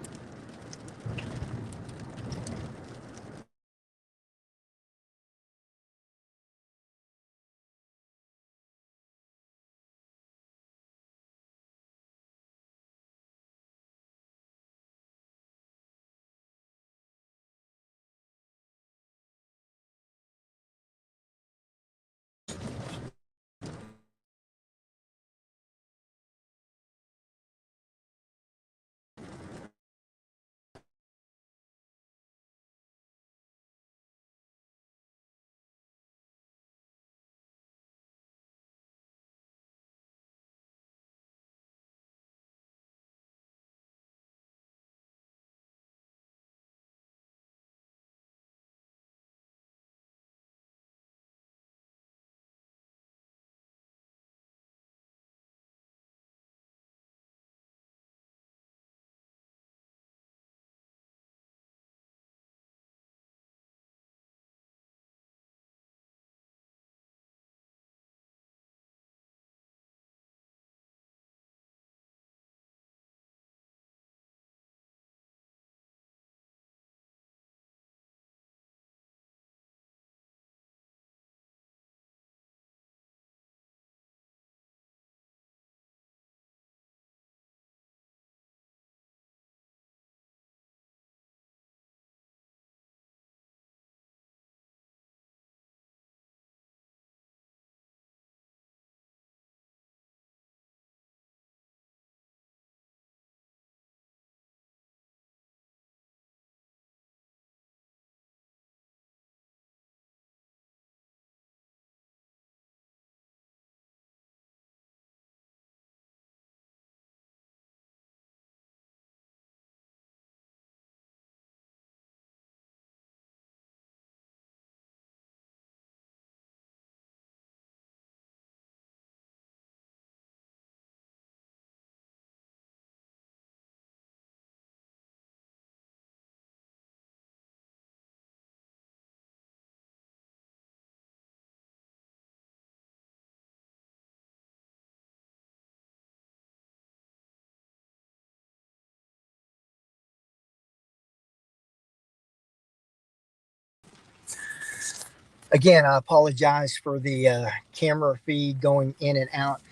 Again, I apologize for the camera feed going in and out.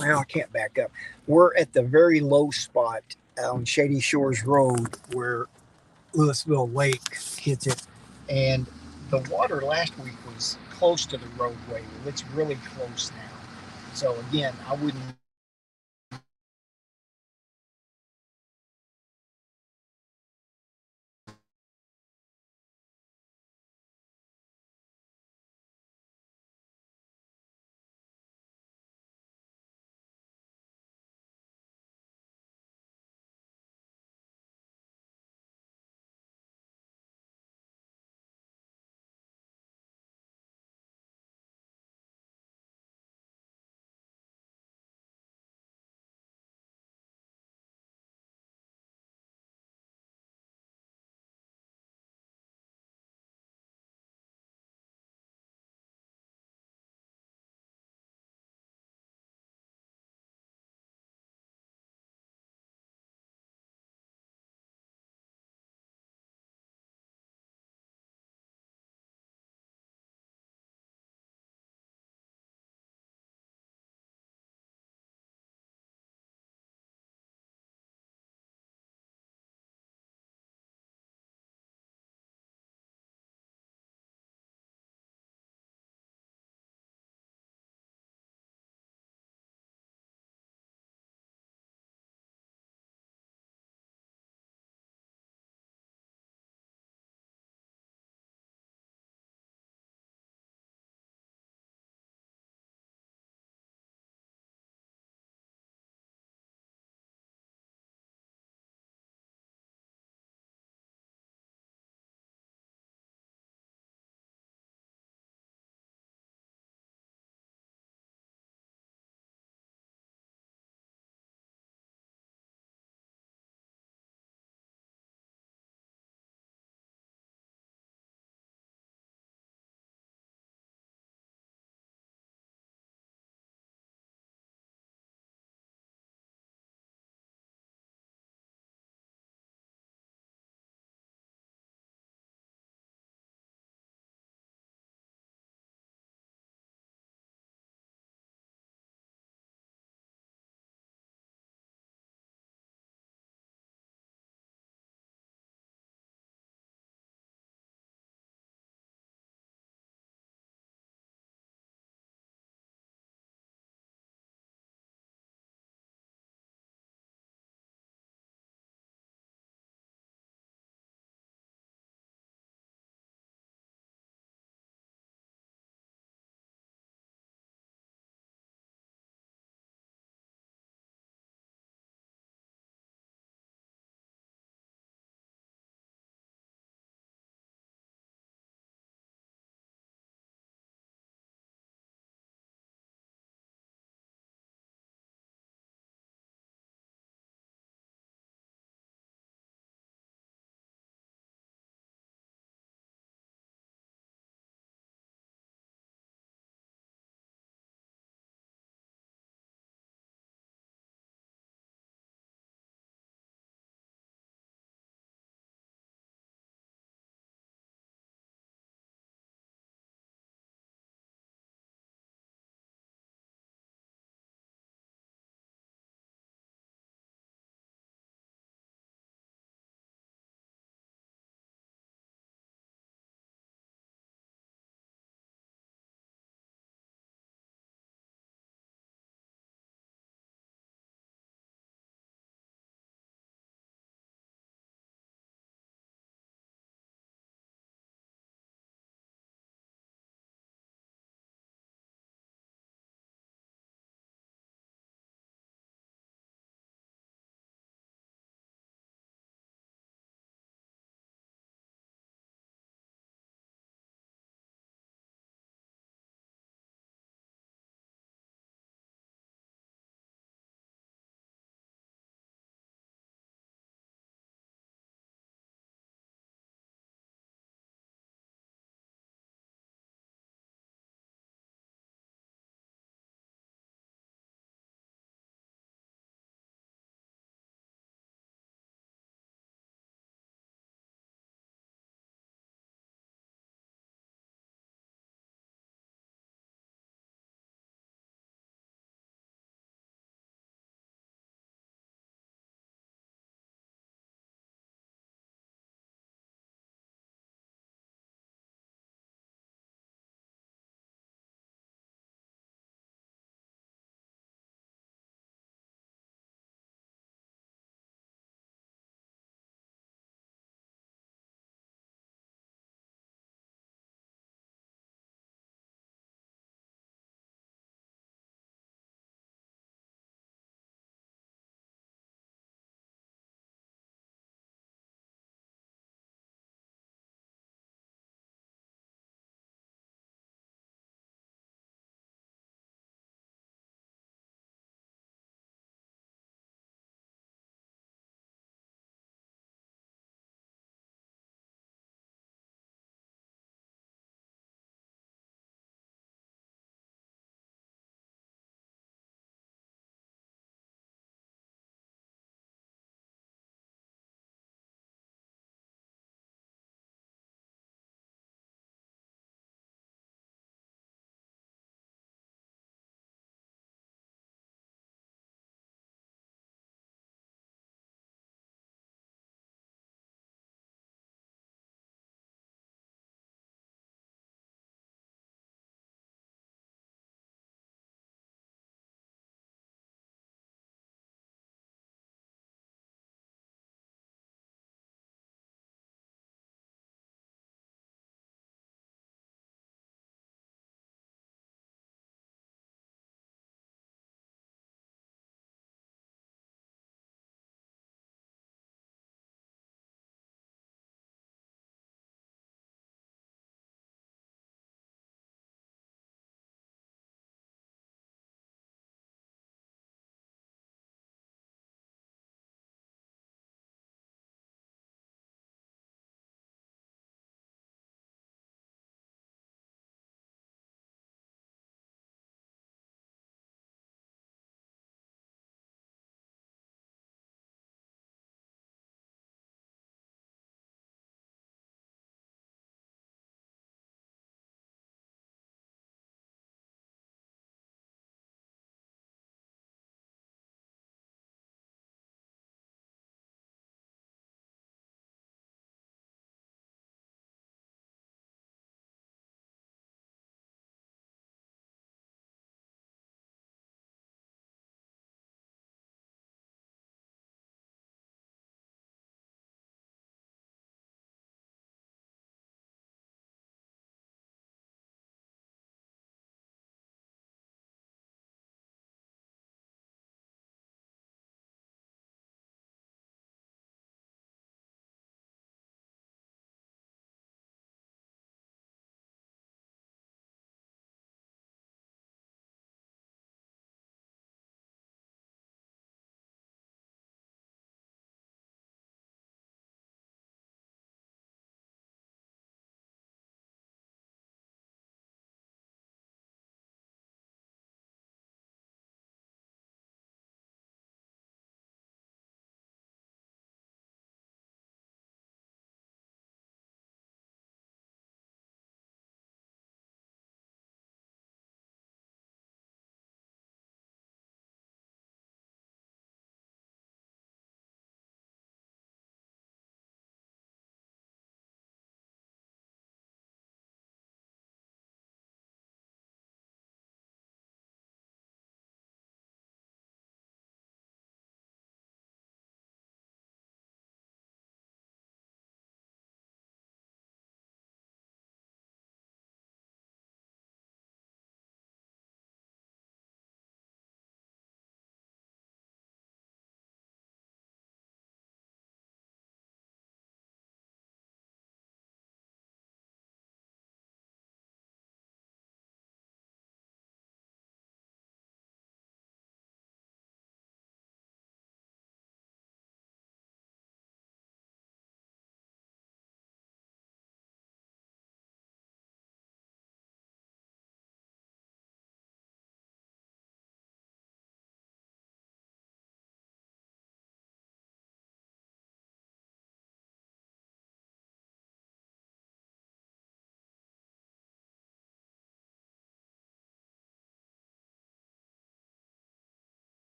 I can't back up. We're at the very low spot on Shady Shores Road where Louisville Lake hits it. And the water last week was close to the roadway. It's really close now. So again, I wouldn't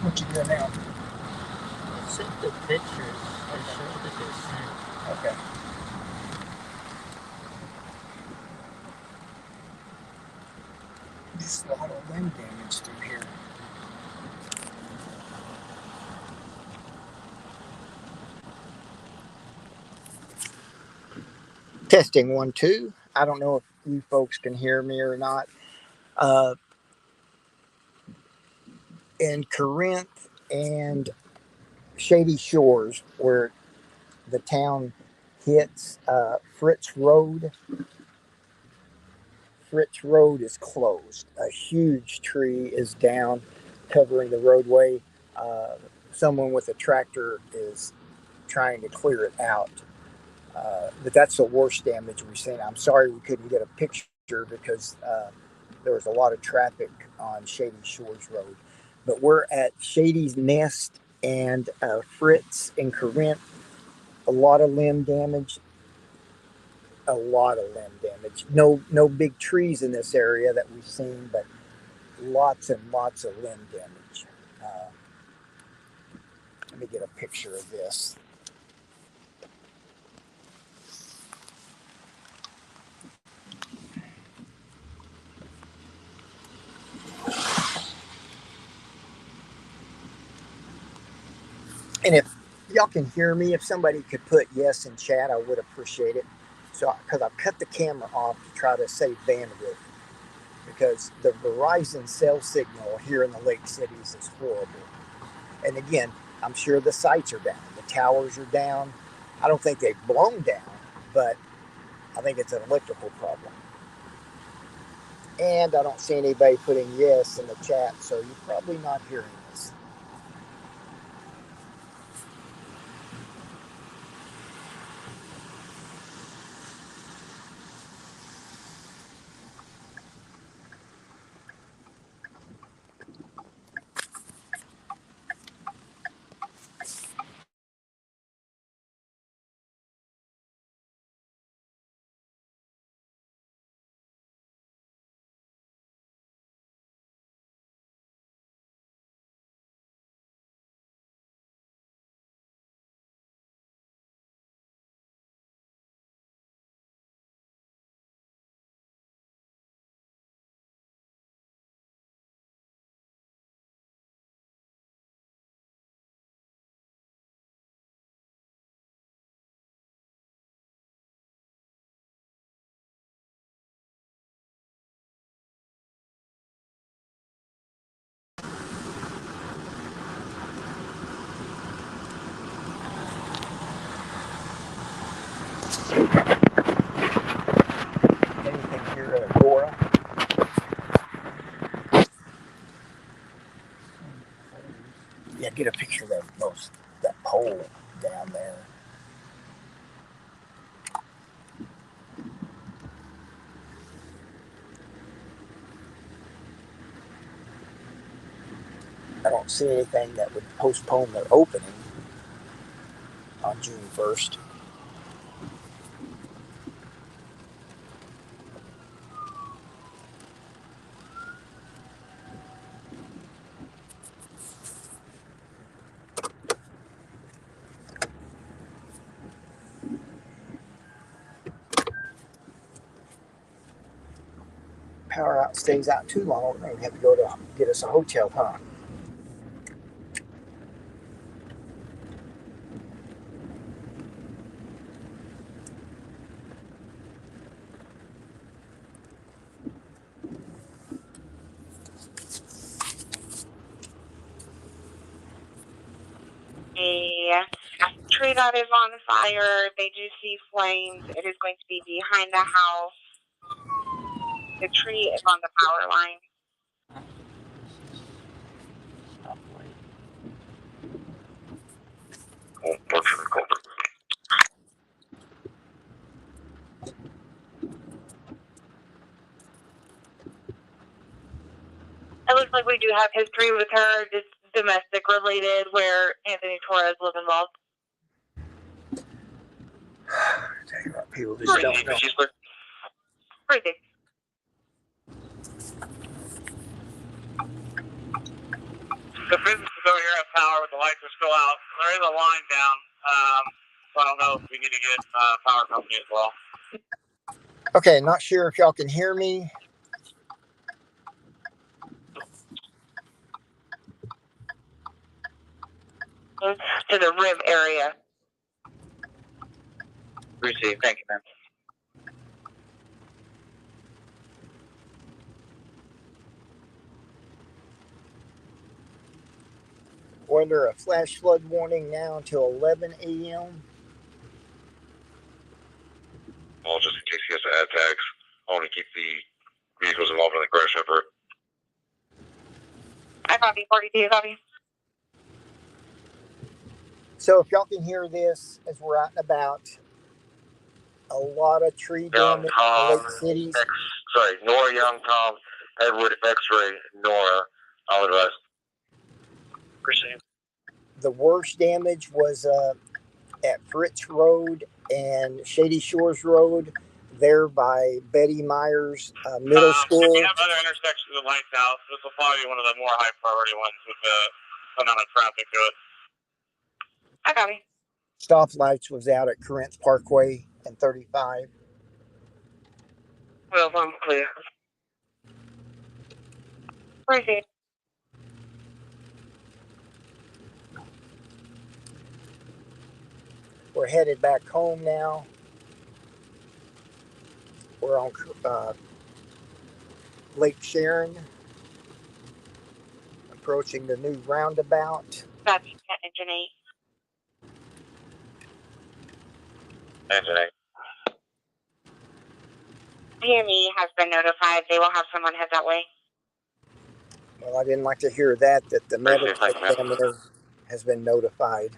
What you doing now? I sent the pictures. I showed the descent. Okay. Just a lot of limb damage through here. Testing 1 2. I don't know if you folks can hear me or not. In Corinth and Shady Shores, where the town hits Fritz Road. Fritz Road is closed. A huge tree is down, covering the roadway. Someone with a tractor is trying to clear it out. But that's the worst damage we've seen. I'm sorry we couldn't get a picture because there was a lot of traffic on Shady Shores Road. But we're at Shady's Nest and Fritz in Corinth. A lot of limb damage. A lot of limb damage. No big trees in this area that we've seen, but lots and lots of limb damage. Let me get a picture of this. And if y'all can hear me, if somebody could put yes in chat, I would appreciate it. So, because I've cut the camera off to try to save bandwidth, because the Verizon cell signal here in the Lake Cities is horrible. And again, I'm sure the sites are down, the towers are down. I don't think they've blown down, but I think it's an electrical problem. And I don't see anybody putting yes in the chat, so you're probably not hearing this. Anything here, Dora? Yeah, get a picture of that pole down there. I don't see anything that would postpone their opening on June 1st. Power out stays out too long, we're going to have to go to get us a hotel, huh? A tree that is on fire. They do see flames. It is going to be behind the house. The tree is on the power line. It looks like we do have history with her, just domestic related, where Anthony Torres was involved. Tell you what, people just don't know. Pretty. The business is over here still out. There is a line down. So I don't know if we need to get power company as well. Okay, not sure if y'all can hear me. To the rib area. Receive. Thank you, ma'am. We're under a flash flood warning now until 11 a.m. Well, just in case he has to add tags, I want to keep the vehicles involved in the crash effort. I copy 42, copy. So if y'all can hear this as we're out and about, a lot of tree Young damage in the Tom, lake cities. Nora Young Tom, Edward X-ray, Nora, I'll advise. Receive. The worst damage was at Fritz Road and Shady Shores Road, there by Betty Myers Middle School. If you have other intersections of lights out, this will probably be one of the more high priority ones with the amount of traffic to it. I copy. Stoplights was out at Corinth Parkway and 35. Well, I'm clear. Receive. We're headed back home now. We're on Lake Sharon, approaching the new roundabout. Copy. Engine 8. Engine 8. DME has been notified. They will have someone head that way. Well, I didn't like to hear that the medical examiner has been notified.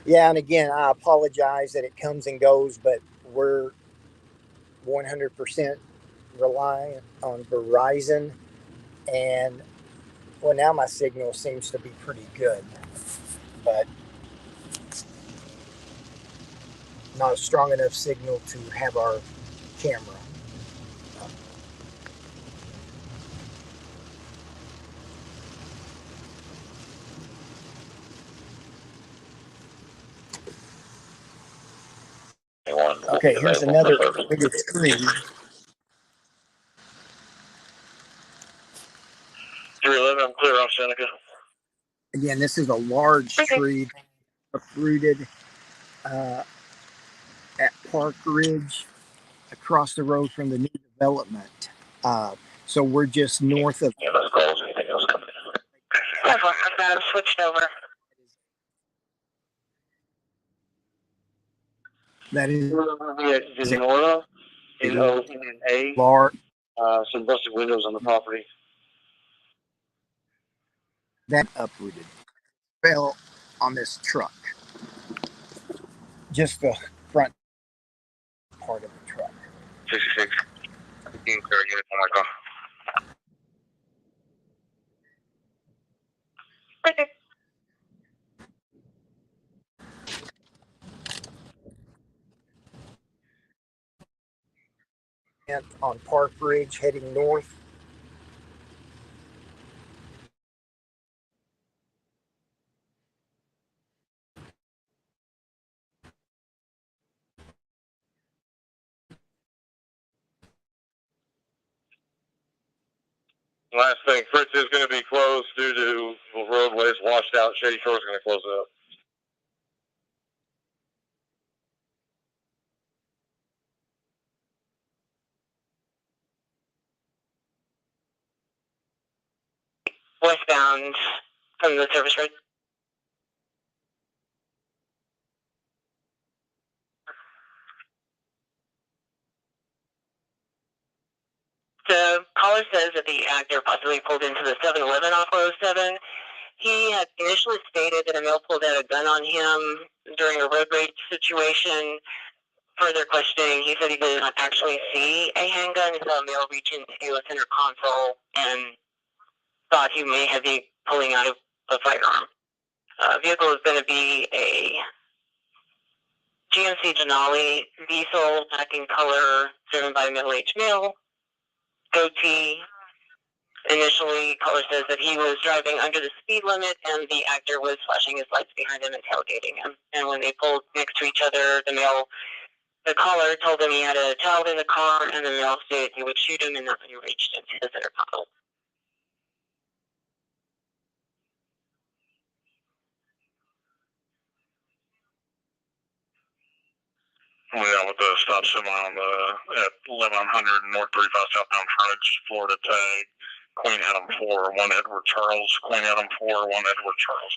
Yeah, and again, I apologize that it comes and goes, but we're 100% reliant on Verizon, and well, now my signal seems to be pretty good, but not a strong enough signal to have our camera. Okay, here's another bigger tree. 311, I'm clear off Seneca. Again, this is a large tree uprooted at Park Ridge across the road from the new development. So we're just north of. Yeah, those calls, anything else coming in? That's why I've got switched over. That is Nora, N-O-N-A. large. Some busted windows on the property. That uprooted fell on this truck. Just the front part of the truck. 66. Unit on my car. Receive. On Park Ridge heading north. Last thing, Fritz is going to be closed due to roadways washed out. Shady Shores is going to close it up. Westbound from the service road. The caller says that the actor possibly pulled into the 7-Eleven off 107. He had initially stated that a male pulled out a gun on him during a road rage situation. Further questioning, he said he did not actually see a handgun. He saw a male reach into a center console and thought he may have been pulling out a firearm. Vehicle is going to be a GMC Denali, diesel, black in color, driven by a middle-aged male, goatee. Initially, caller says that he was driving under the speed limit and the actor was flashing his lights behind him and tailgating him. And when they pulled next to each other, the caller told him he had a child in the car, and the male stated he would shoot him, and that's when he reached into his center pocket. Yeah, with the stop semi on at 1100 North 35 southbound frontage, Florida tag, Queen Adam 4, 1 Edward Charles, Queen Adam 4, 1 Edward Charles.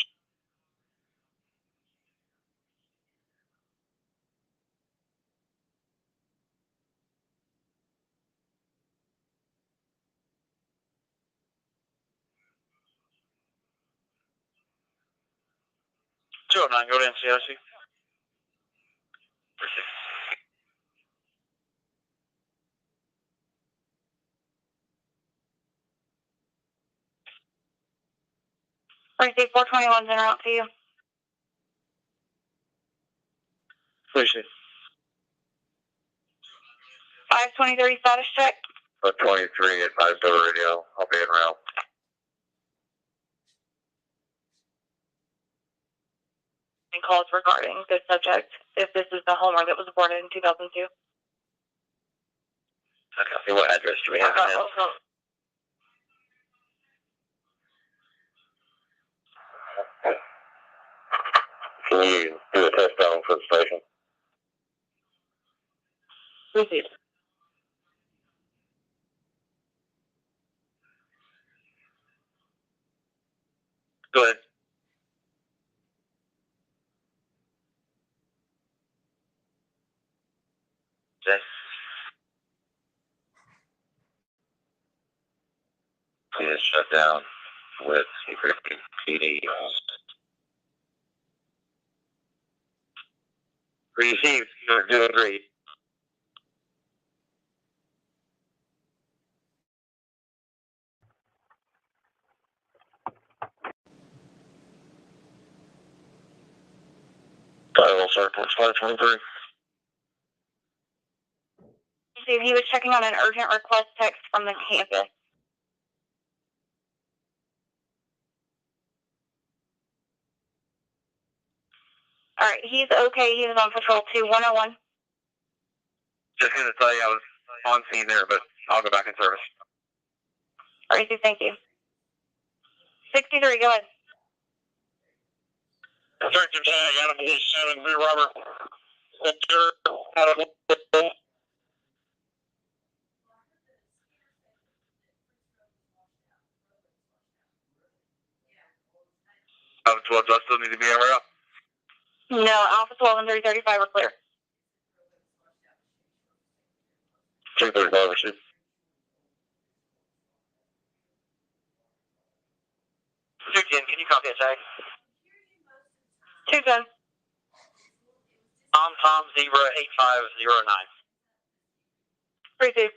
Two 209, go to NCOC. Receive 421's en route to you. Appreciate it. 523 status check. 23, advised over radio. I'll be en route. And calls regarding this subject, if this is the Homer that was aborted in 2002. Okay, what address do we have now? Can you do a test down for the station? Received. Go ahead. Jay. Please shut down with secret PD. Received. You're doing great. Title Airports 523. Received. He was checking on an urgent request text from the campus. All right, he's okay. He was on patrol 2101. Just going to tell you I was on scene there, but I'll go back in service. All right, thank you. 63, go ahead. Detective tag, Adam 7, B. Robert. Adam. Alpha 12, do I still need to be en route? No, Alpha 12 and 335 are clear. 235, receive. Can you copy a tag? 210. Tom 08509. Received.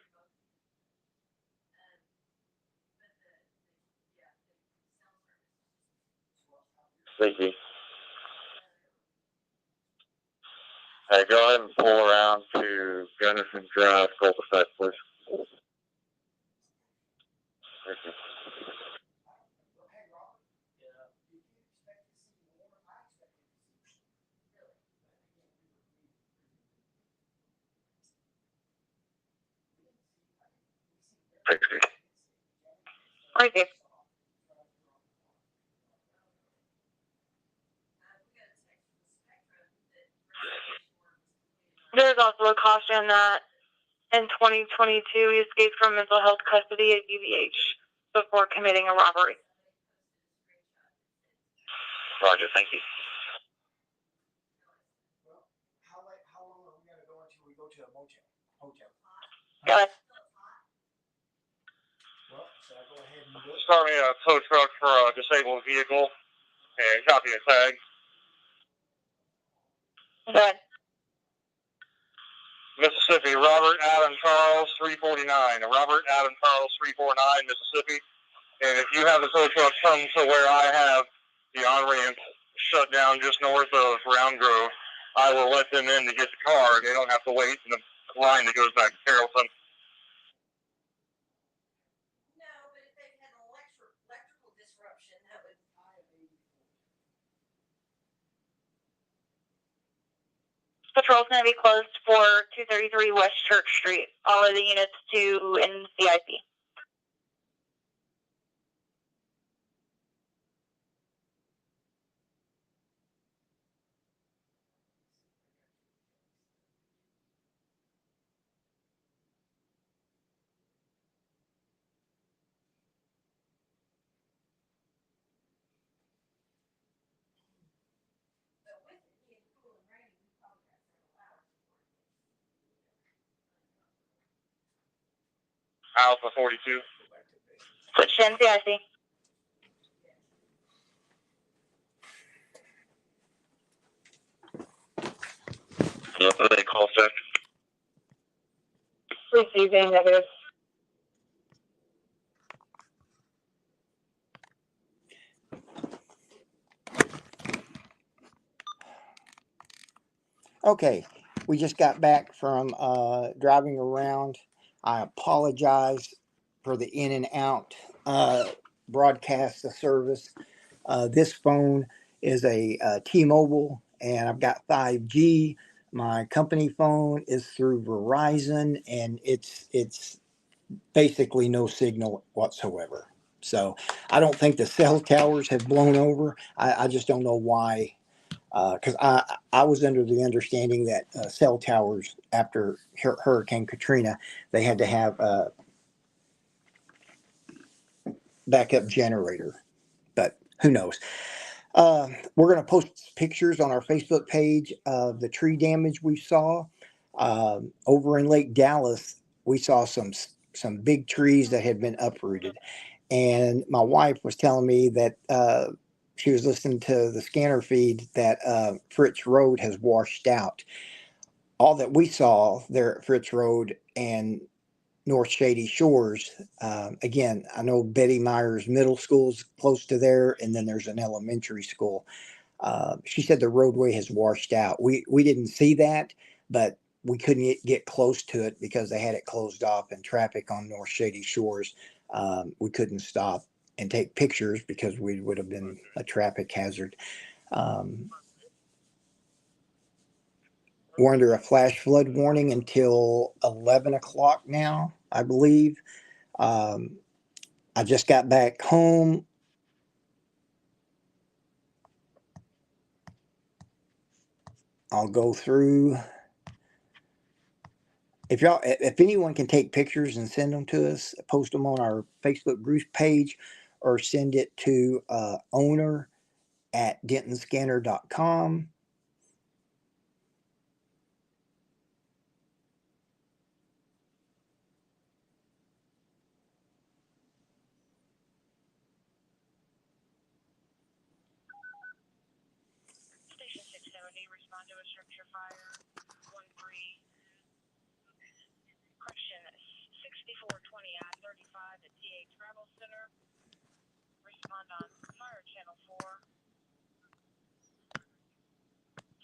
Thank you. Hey, go ahead and pull around to Gunnison Drive, cul-de-sac, please. Thank you. Thank you. Received. There's also a caution that in 2022 he escaped from mental health custody at UVH before committing a robbery. Roger, thank you. How long are we going to go until we go to a hotel? Go ahead. Well, should I go ahead and do it? Start me a tow truck for a disabled vehicle and copy a tag. Go ahead. Mississippi, Robert Adam Charles 349. Robert Adam Charles 349, Mississippi. And if you have the tow truck come to where I have the on-ramp shut down just north of Round Grove, I will let them in to get the car. They don't have to wait in the line that goes back to Carrollton. No, but if they had an electrical disruption, that would. Patrol's going to be closed for 233 West Church Street. All of the units to NCIC. Alpha 42. Switch to NCIC. What do they call sec? Receiving negative. Okay, we just got back from driving around. I apologize for the in and out broadcast of service. This phone is a T-Mobile, and I've got 5G. My company phone is through Verizon, and it's basically no signal whatsoever. So I don't think the cell towers have blown over. I just don't know why. Because I was under the understanding that cell towers after Hurricane Katrina, they had to have a backup generator, but who knows? We're going to post pictures on our Facebook page of the tree damage we saw. Over in Lake Dallas, we saw some big trees that had been uprooted. And my wife was telling me that she was listening to the scanner feed that Fritz Road has washed out. All that we saw there at Fritz Road and North Shady Shores, again, I know Betty Myers Middle School's close to there, and then there's an elementary school. She said the roadway has washed out. We didn't see that, but we couldn't get close to it because they had it closed off, and traffic on North Shady Shores, we couldn't stop and take pictures because we would have been a traffic hazard. We're under a flash flood warning until 11 o'clock now, I believe. I just got back home. I'll go through. If anyone can take pictures and send them to us, post them on our Facebook group page, or send it to owner@dentonscanner.com. Station 670, respond to a structure fire. 13. Correction, 6420 I-35 at TA Travel Center. Respond on fire channel 4.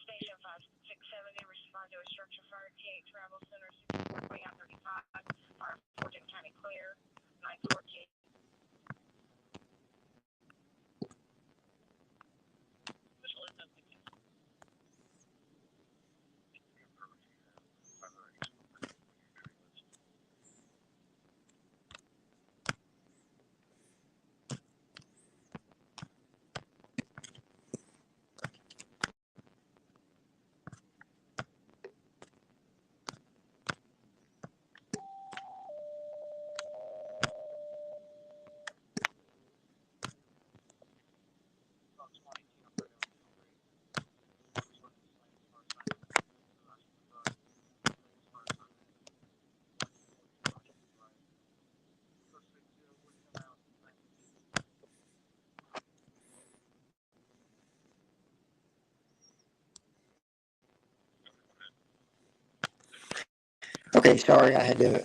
Station 5670, respond to a structure fire, TA Travel Center, 6420 I-35. Fire Fortune County clear, 914. Okay, sorry, I had to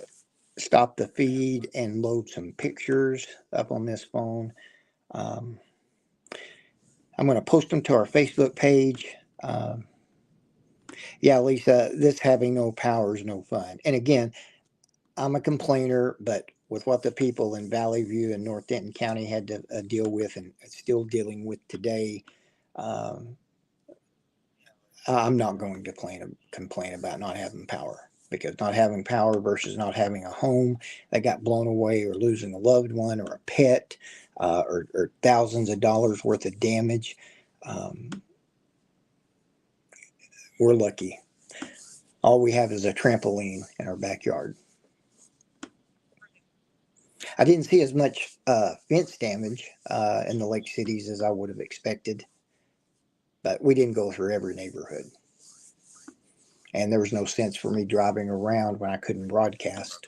stop the feed and load some pictures up on this phone. I'm going to post them to our Facebook page. Yeah, Lisa, this having no power is no fun. And again, I'm a complainer, but with what the people in Valley View and North Denton County had to deal with and still dealing with today, um, I'm not going to complain about not having power, because not having power versus not having a home that got blown away, or losing a loved one or a pet, or thousands of dollars worth of damage. Um, we're lucky. All we have is a trampoline in our backyard. I didn't see as much fence damage in the Lake Cities as I would have expected, but we didn't go through every neighborhood. And there was no sense for me driving around when I couldn't broadcast.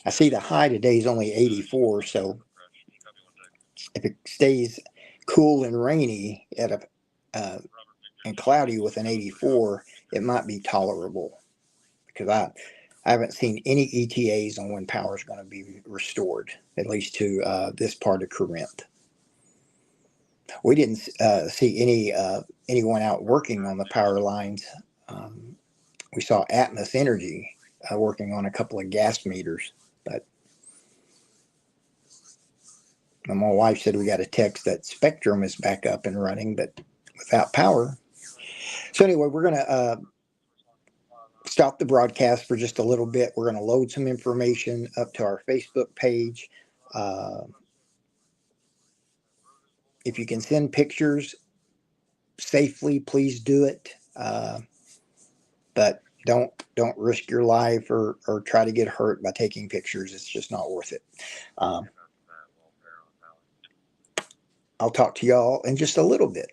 I see the high today is only 84, so if it stays cool and rainy and cloudy with an 84, it might be tolerable, because I haven't seen any ETAs on when power is going to be restored, at least to this part of Corinth. We didn't see anyone out working on the power lines. We saw Atmos Energy working on a couple of gas meters, but my wife said we got a text that Spectrum is back up and running, but without power. So anyway, we're going to stop the broadcast for just a little bit. We're going to load some information up to our Facebook page. If you can send pictures safely, please do it. But don't risk your life or try to get hurt by taking pictures. It's just not worth it. I'll talk to y'all in just a little bit.